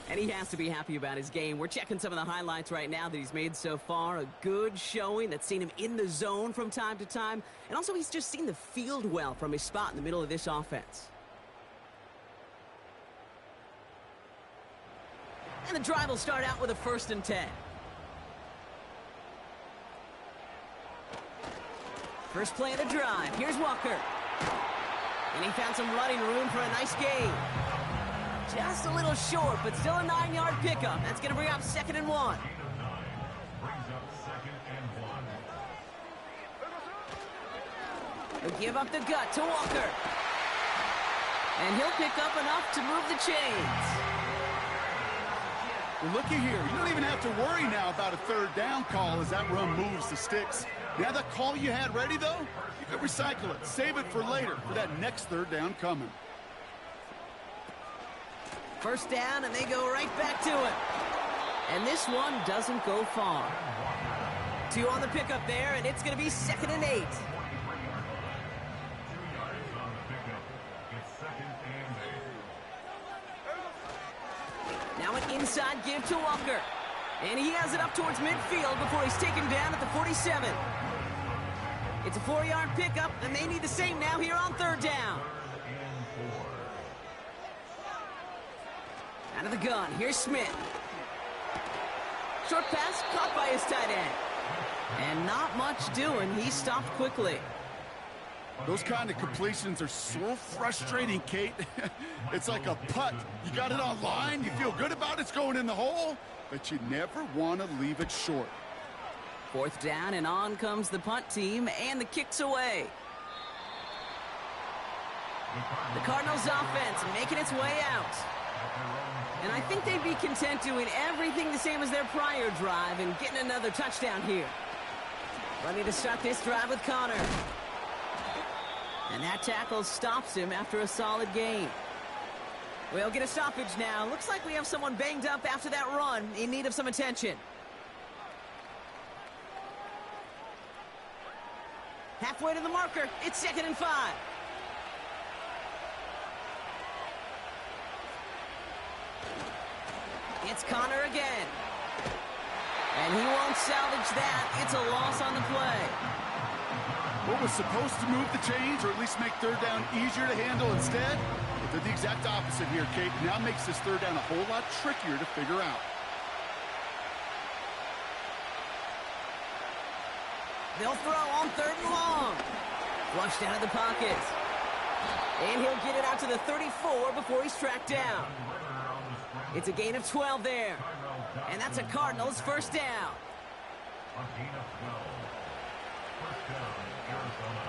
And he has to be happy about his game. We're checking some of the highlights right now that he's made so far. A good showing that's seen him in the zone from time to time. And also he's just seen the field well from his spot in the middle of this offense. And the drive will start out with a 1st and 10. First play of the drive. Here's Walker. And he found some running room for a nice gain. Just a little short, but still a 9-yard pickup. That's going to bring up 2nd and 1. He'll give up the gut to Walker. And he'll pick up enough to move the chains. Well, looky here. You don't even have to worry now about a 3rd down call as that run moves the sticks. Now that call you had ready, though, you could recycle it. Save it for later for that next 3rd down coming. First down, and they go right back to it. And this one doesn't go far. 2 on the pickup there, and it's going to be 2nd and 8. Now an inside give to Walker. And he has it up towards midfield before he's taken down at the 47. It's a 4-yard pickup, and they need the same now here on 3rd down. Out of the gun, here's Smith. Short pass caught by his tight end. And not much doing, he stopped quickly. Those kind of completions are so frustrating, Kate. It's like a putt. You got it on line, you feel good about it's going in the hole, but you never want to leave it short. 4th down, and on comes the punt team, and the kick's away. The Cardinals offense making its way out. And I think they'd be content doing everything the same as their prior drive and getting another touchdown here. Ready to start this drive with Connor. And that tackle stops him after a solid gain. We'll get a stoppage now. Looks like we have someone banged up after that run, in need of some attention. Halfway to the marker, it's 2nd and 5. It's Connor again. And he won't salvage that. It's a loss on the play. What was supposed to move the chains, or at least make third down easier to handle instead, it did the exact opposite here, Kate. Now makes this third down a whole lot trickier to figure out. They'll throw on 3rd and long. Flushed out of the pocket. And he'll get it out to the 34 before he's tracked down. It's a gain of 12 there. And that's a Cardinals first down. A gain of 12. First down, Arizona.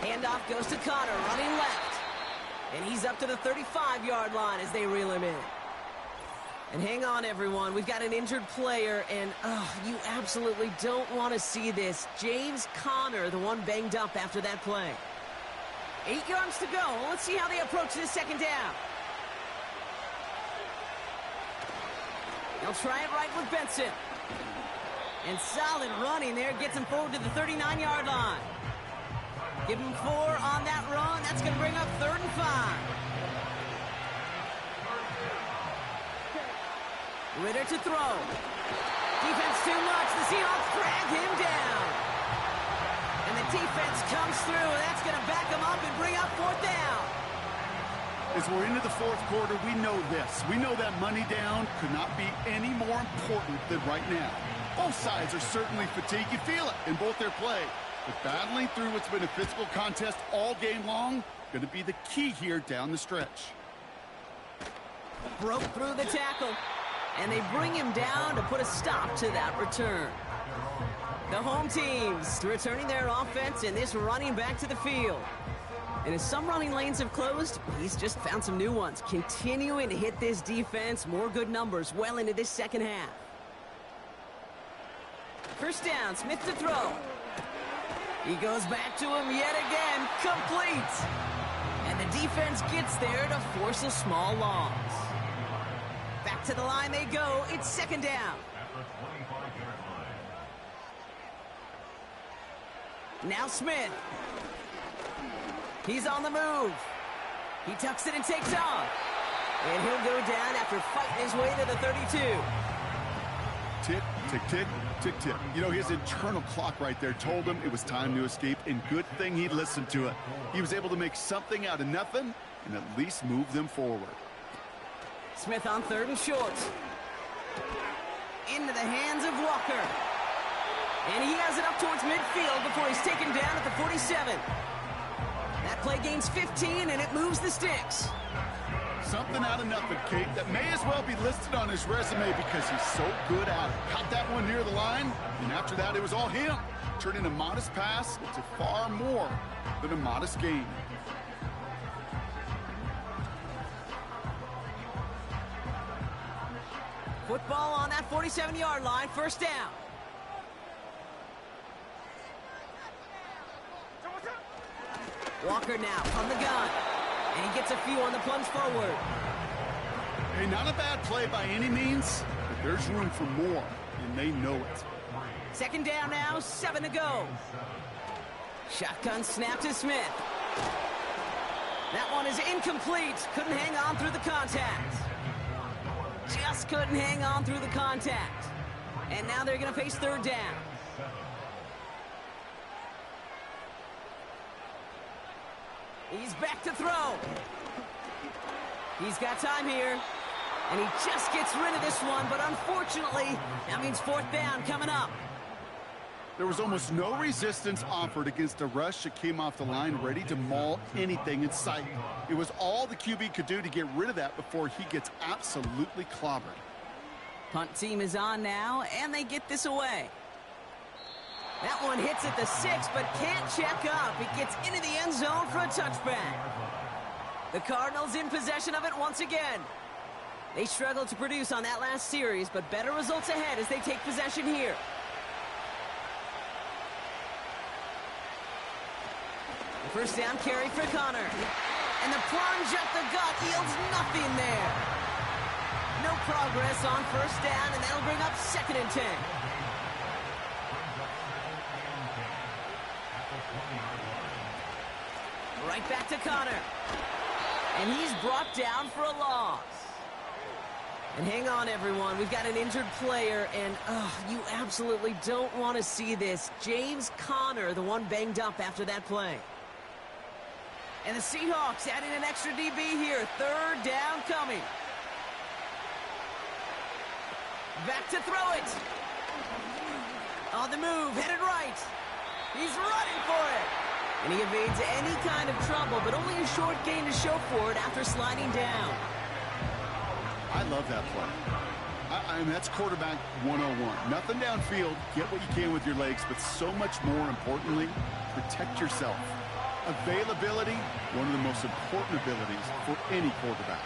Handoff goes to Connor, running left. And he's up to the 35-yard line as they reel him in. And hang on, everyone. We've got an injured player, and you absolutely don't want to see this. James Conner, the one banged up after that play. 8 yards to go. Let's see how they approach this second down. They'll try it right with Benson. And solid running there gets him forward to the 39-yard line. Give him 4 on that run. That's going to bring up 3rd and 5. Ritter to throw. Defense too much. The Seahawks drag him down. And the defense comes through, and that's going to back him up and bring up 4th down. As we're into the 4th quarter, we know this. We know that money down could not be any more important than right now. Both sides are certainly fatigued. You feel it in both their play. But battling through what's been a physical contest all game long, going to be the key here down the stretch. Broke through the tackle. And they bring him down to put a stop to that return. The home teams returning their offense, and this running back to the field. And as some running lanes have closed, he's just found some new ones. Continuing to hit this defense, more good numbers well into this second half. First down, Smith to throw. He goes back to him yet again, complete. And the defense gets there to force a small loss. Back to the line they go. It's second down. Now Smith. He's on the move. He tucks it and takes off. And he'll go down after fighting his way to the 32. Tick, tick, tick, tick, tick. You know, his internal clock right there told him it was time to escape, and good thing he listened to it. He was able to make something out of nothing and at least move them forward. Smith on 3rd and short. Into the hands of Walker. And he has it up towards midfield before he's taken down at the 47. That play gains 15, and it moves the sticks. Something out of nothing, Kate, that may as well be listed on his resume because he's so good at it. Caught that one near the line, and after that, it was all him. Turning a modest pass into far more than a modest gain. Football on that 47-yard line, first down. Walker now from the gun. And he gets a few on the plunge forward. Hey, not a bad play by any means, but there's room for more, and they know it. Second down now, 7 to go. Shotgun snap to Smith. That one is incomplete. Couldn't hang on through the contact. Just couldn't hang on through the contact. And now they're going to face third down. He's back to throw. He's got time here. And he just gets rid of this one, but unfortunately, that means fourth down coming up. There was almost no resistance offered against a rush that came off the line ready to maul anything in sight. It was all the QB could do to get rid of that before he gets absolutely clobbered. Punt team is on now, and they get this away. That one hits at the 6, but can't check up. It gets into the end zone for a touchback. The Cardinals in possession of it once again. They struggled to produce on that last series, but better results ahead as they take possession here. The first down carry for Connor. And the plunge up the gut yields nothing there. No progress on first down, and that'll bring up 2nd and 10. Right back to Connor. And he's brought down for a loss. And hang on, everyone. We've got an injured player, and you absolutely don't want to see this. James Conner, the one banged up after that play. And the Seahawks adding an extra DB here. Third down coming. Back to throw it. On the move, headed right. He's running for it. And he evades any kind of trouble, but only a short gain to show for it after sliding down. I love that play. I mean, that's quarterback 101. Nothing downfield, get what you can with your legs, but so much more importantly, protect yourself. Availability, one of the most important abilities for any quarterback.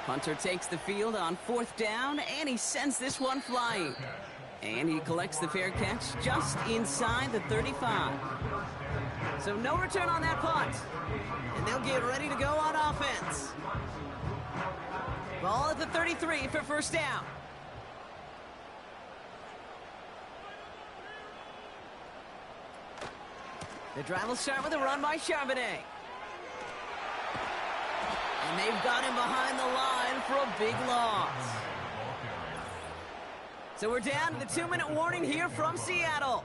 Hunter takes the field on fourth down, and he sends this one flying. And he collects the fair catch just inside the 35. So no return on that punt. And they'll get ready to go on offense. Ball at the 33 for first down. The drive will start with a run by Charbonnet. And they've got him behind the line for a big loss. So we're down to the 2-minute warning here from Seattle.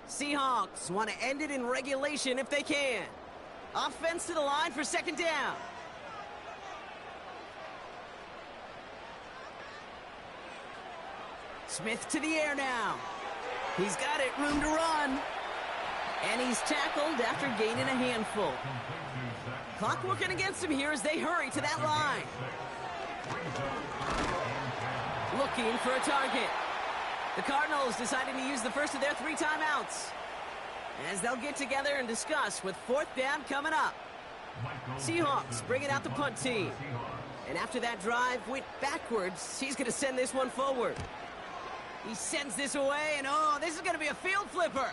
Seahawks want to end it in regulation if they can. Offense to the line for second down. Smith to the air now. He's got it, room to run. And he's tackled after gaining a handful. Clock working against him here as they hurry to that line. Looking for a target. The Cardinals deciding to use the first of their 3 timeouts, as they'll get together and discuss with fourth down coming up. Seahawks bringing out the punt team. And after that drive went backwards, he's going to send this one forward. He sends this away, and this is going to be a field flipper.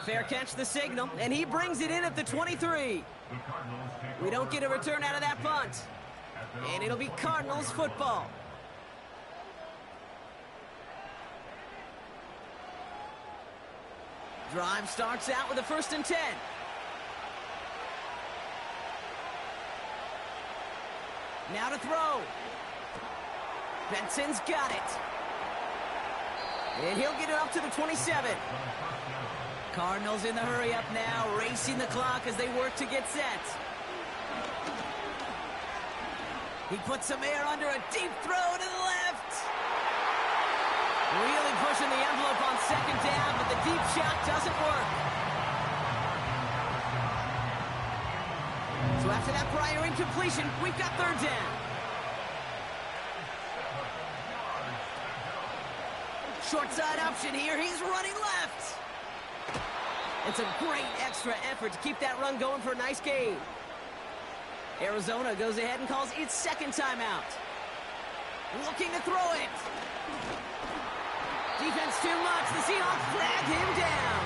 Fair catch the signal, and he brings it in at the 23. We don't get a return out of that punt. And it'll be Cardinals football. Drive starts out with a 1st and 10. Now to throw. Benson's got it. And he'll get it up to the 27. Cardinals in the hurry up now, racing the clock as they work to get set. He puts some air under a deep throw to the left. Really pushing the envelope on second down, but the deep shot doesn't work. So after that prior incompletion, we've got third down. Short side option here. He's running left. It's a great extra effort to keep that run going for a nice gain. Arizona goes ahead and calls its second timeout. Looking to throw it. Defense too much. The Seahawks drag him down.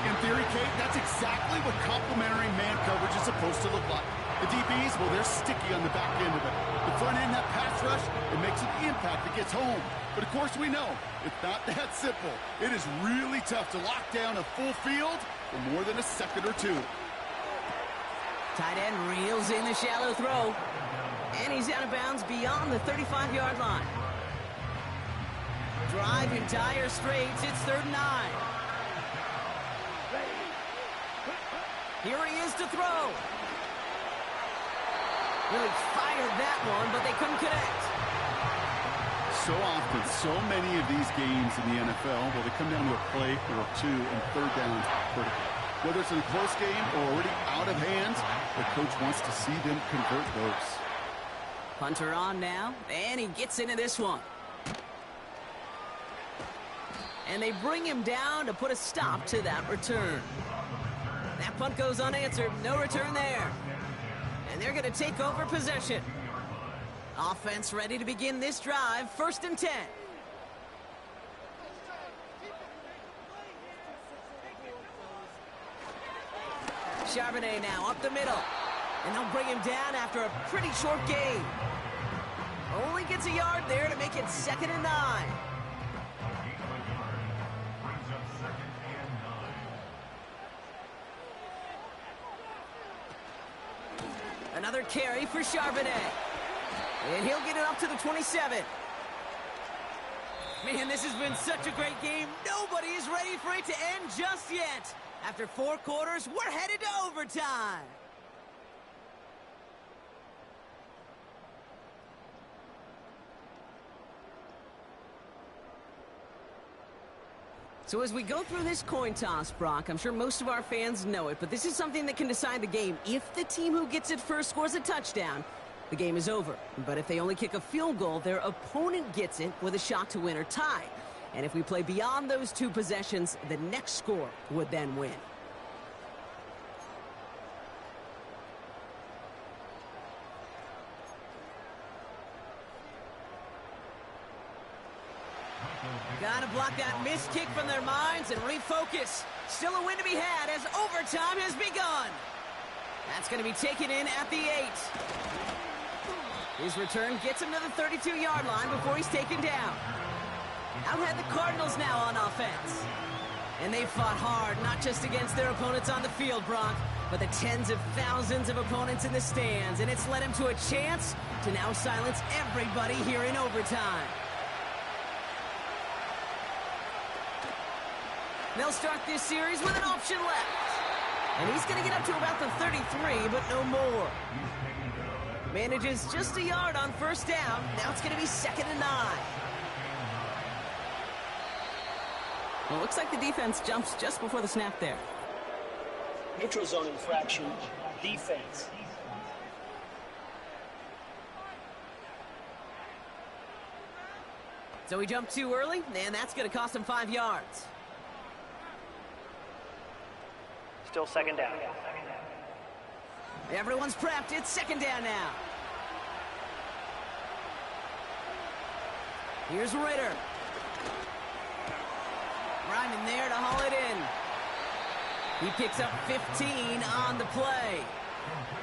In theory, Kate, that's exactly what complementary man coverage is supposed to look like. The DBs, well, they're sticky on the back end of it. The front end, that pass rush, it makes an impact that gets home. But of course we know, it's not that simple. It is really tough to lock down a full field for more than a second or two. Tight end reels in the shallow throw. And he's out of bounds beyond the 35-yard line. Drive in dire straits. It's 3rd and 9. Here he is to throw. Really fired that one, but they couldn't connect. So often, so many of these games in the NFL, well, they come down to a play or two and third down critical. Whether it's in a close game or already out of hands, the coach wants to see them convert those. Hunter on now, and he gets into this one. And they bring him down to put a stop to that return. That punt goes unanswered. No return there. And they're going to take over possession. Offense ready to begin this drive. 1st and 10. Charbonnet now up the middle. And they'll bring him down after a pretty short gain. Only gets a yard there to make it 2nd and 9. Another carry for Charbonnet. And he'll get it up to the 27. Man, this has been such a great game. Nobody is ready for it to end just yet. After 4 quarters, we're headed to overtime. So as we go through this coin toss, Brock, I'm sure most of our fans know it, but this is something that can decide the game. If the team who gets it first scores a touchdown, the game is over. But if they only kick a field goal, their opponent gets it with a shot to win or tie. And if we play beyond those 2 possessions, the next score would then win. Gotta block that missed kick from their minds and refocus. Still a win to be had as overtime has begun. That's going to be taken in at the 8. His return gets him to the 32-yard line before he's taken down. Out had the Cardinals now on offense. And they fought hard, not just against their opponents on the field, Brock, but the tens of thousands of opponents in the stands. And it's led him to a chance to now silence everybody here in overtime. They'll start this series with an option left. And he's going to get up to about the 33, but no more. Manages just a yard on first down. Now it's going to be 2nd and 9. Well, it looks like the defense jumps just before the snap there. Neutral zone infraction, defense. So he jumped too early, and that's going to cost him 5 yards. Still 2nd down. Everyone's prepped. It's 2nd down now. Here's Ritter. Rhyming there to haul it in. He picks up 15 on the play.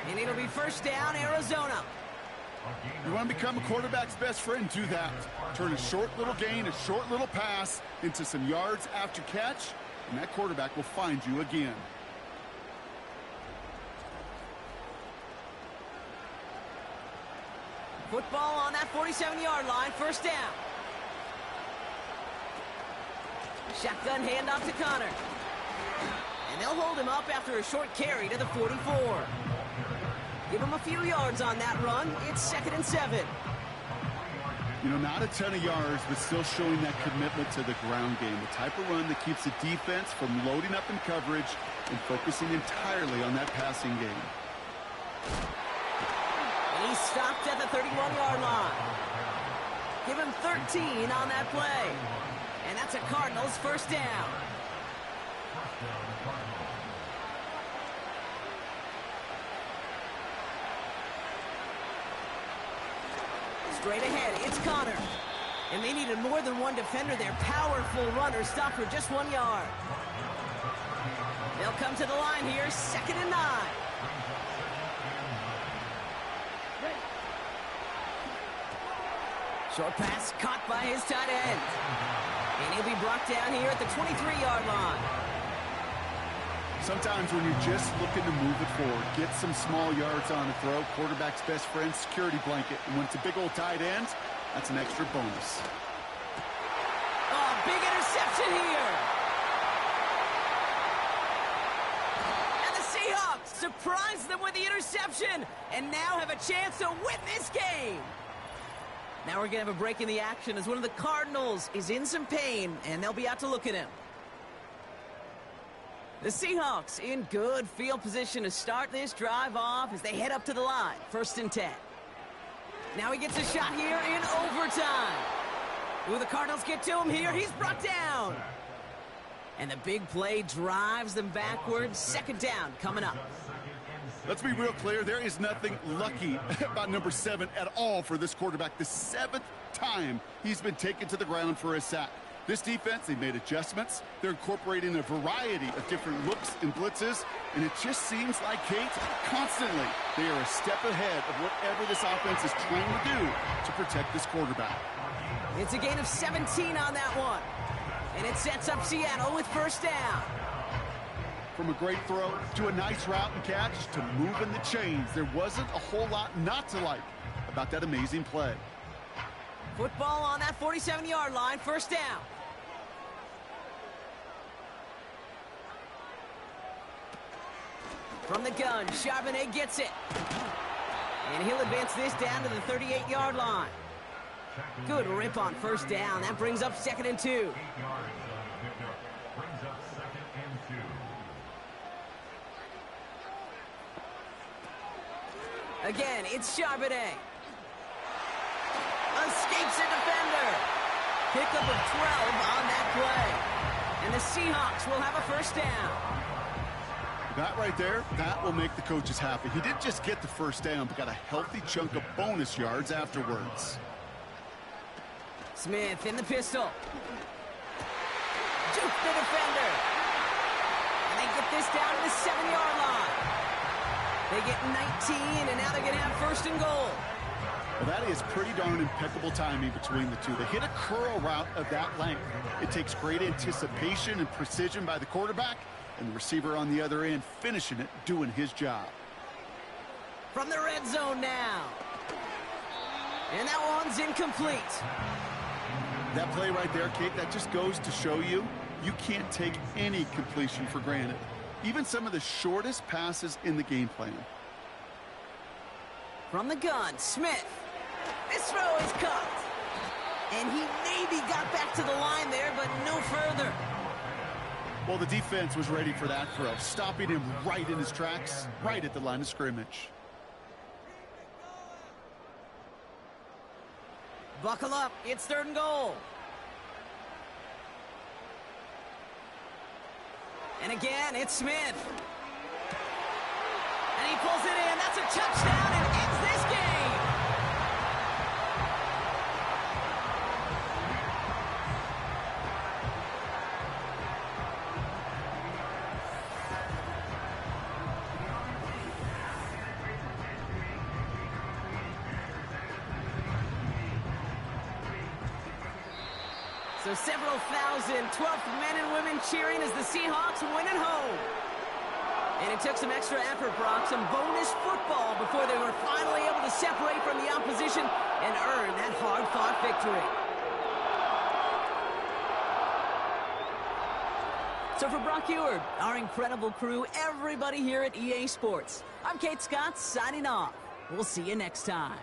And it'll be 1st down, Arizona. You want to become a quarterback's best friend? Do that. Turn a short little gain, a short little pass into some yards after catch, and that quarterback will find you again. Football on that 47-yard line, 1st down. Shotgun handoff to Connor. And they'll hold him up after a short carry to the 44. Give him a few yards on that run. It's 2nd and 7. You know, not a ton of yards, but still showing that commitment to the ground game. The type of run that keeps the defense from loading up in coverage and focusing entirely on that passing game. And he's stopped at the 31-yard line. Give him 13 on that play. And that's a Cardinals 1st down. Straight ahead, it's Connor. And they needed more than one defender. Their powerful runner stopped for just 1 yard. They'll come to the line here, 2nd and 9. Short pass caught by his tight end. And he'll be brought down here at the 23-yard line. Sometimes when you're just looking to move it forward, get some small yards on a throw, quarterback's best friend, security blanket. And when it's a big old tight end, that's an extra bonus. Oh, big interception here. And the Seahawks surprise them with the interception and now have a chance to win this game. Now we're going to have a break in the action as one of the Cardinals is in some pain, and they'll be out to look at him. The Seahawks in good field position to start this drive off as they head up to the line. 1st and 10. Now he gets a shot here in overtime. Will the Cardinals get to him here? He's brought down. And the big play drives them backwards. 2nd down coming up. Let's be real clear. There is nothing lucky about number 7 at all for this quarterback. The 7th time he's been taken to the ground for a sack. This defense, they made adjustments. They're incorporating a variety of different looks and blitzes, and it just seems like, Kate, constantly they are a step ahead of whatever this offense is trying to do to protect this quarterback. It's a gain of 17 on that one. And it sets up Seattle with 1st down. From a great throw to a nice route and catch to moving the chains, there wasn't a whole lot not to like about that amazing play. Football on that 47-yard line, first down. From the gun, Charbonnet gets it. And he'll advance this down to the 38-yard line. Good rip on first down. That brings up 2nd and 2. 8 yards on the pickup. Brings up 2nd and 2. Again, it's Charbonnet. Escapes a defender. Pickup of 12 on that play. And the Seahawks will have a first down. That right there, that will make the coaches happy. He didn't just get the first down, but got a healthy chunk of bonus yards afterwards. Smith in the pistol. Juke the defender. And they get this down to the 7-yard line. They get 19, and now they're going to have first and goal. Well, that is pretty darn impeccable timing between the two. They hit a curl route of that length. It takes great anticipation and precision by the quarterback, and the receiver on the other end finishing it, doing his job. From the red zone now. And that one's incomplete. That play right there, Kate, that just goes to show you, you can't take any completion for granted. Even some of the shortest passes in the game plan. From the gun, Smith. This throw is caught. And he maybe got back to the line there, but no further. Well, the defense was ready for that throw, stopping him right in his tracks, right at the line of scrimmage. Buckle up, it's 3rd and goal. And again, it's Smith. And he pulls it in. That's a touchdown and ends this game. So several thousand 12th men and women cheering as the Seahawks win at home. And it took some extra effort, Brock, some bonus football before they were finally able to separate from the opposition and earn that hard-fought victory. So for Brock Eward, our incredible crew, everybody here at EA Sports, I'm Kate Scott signing off. We'll see you next time.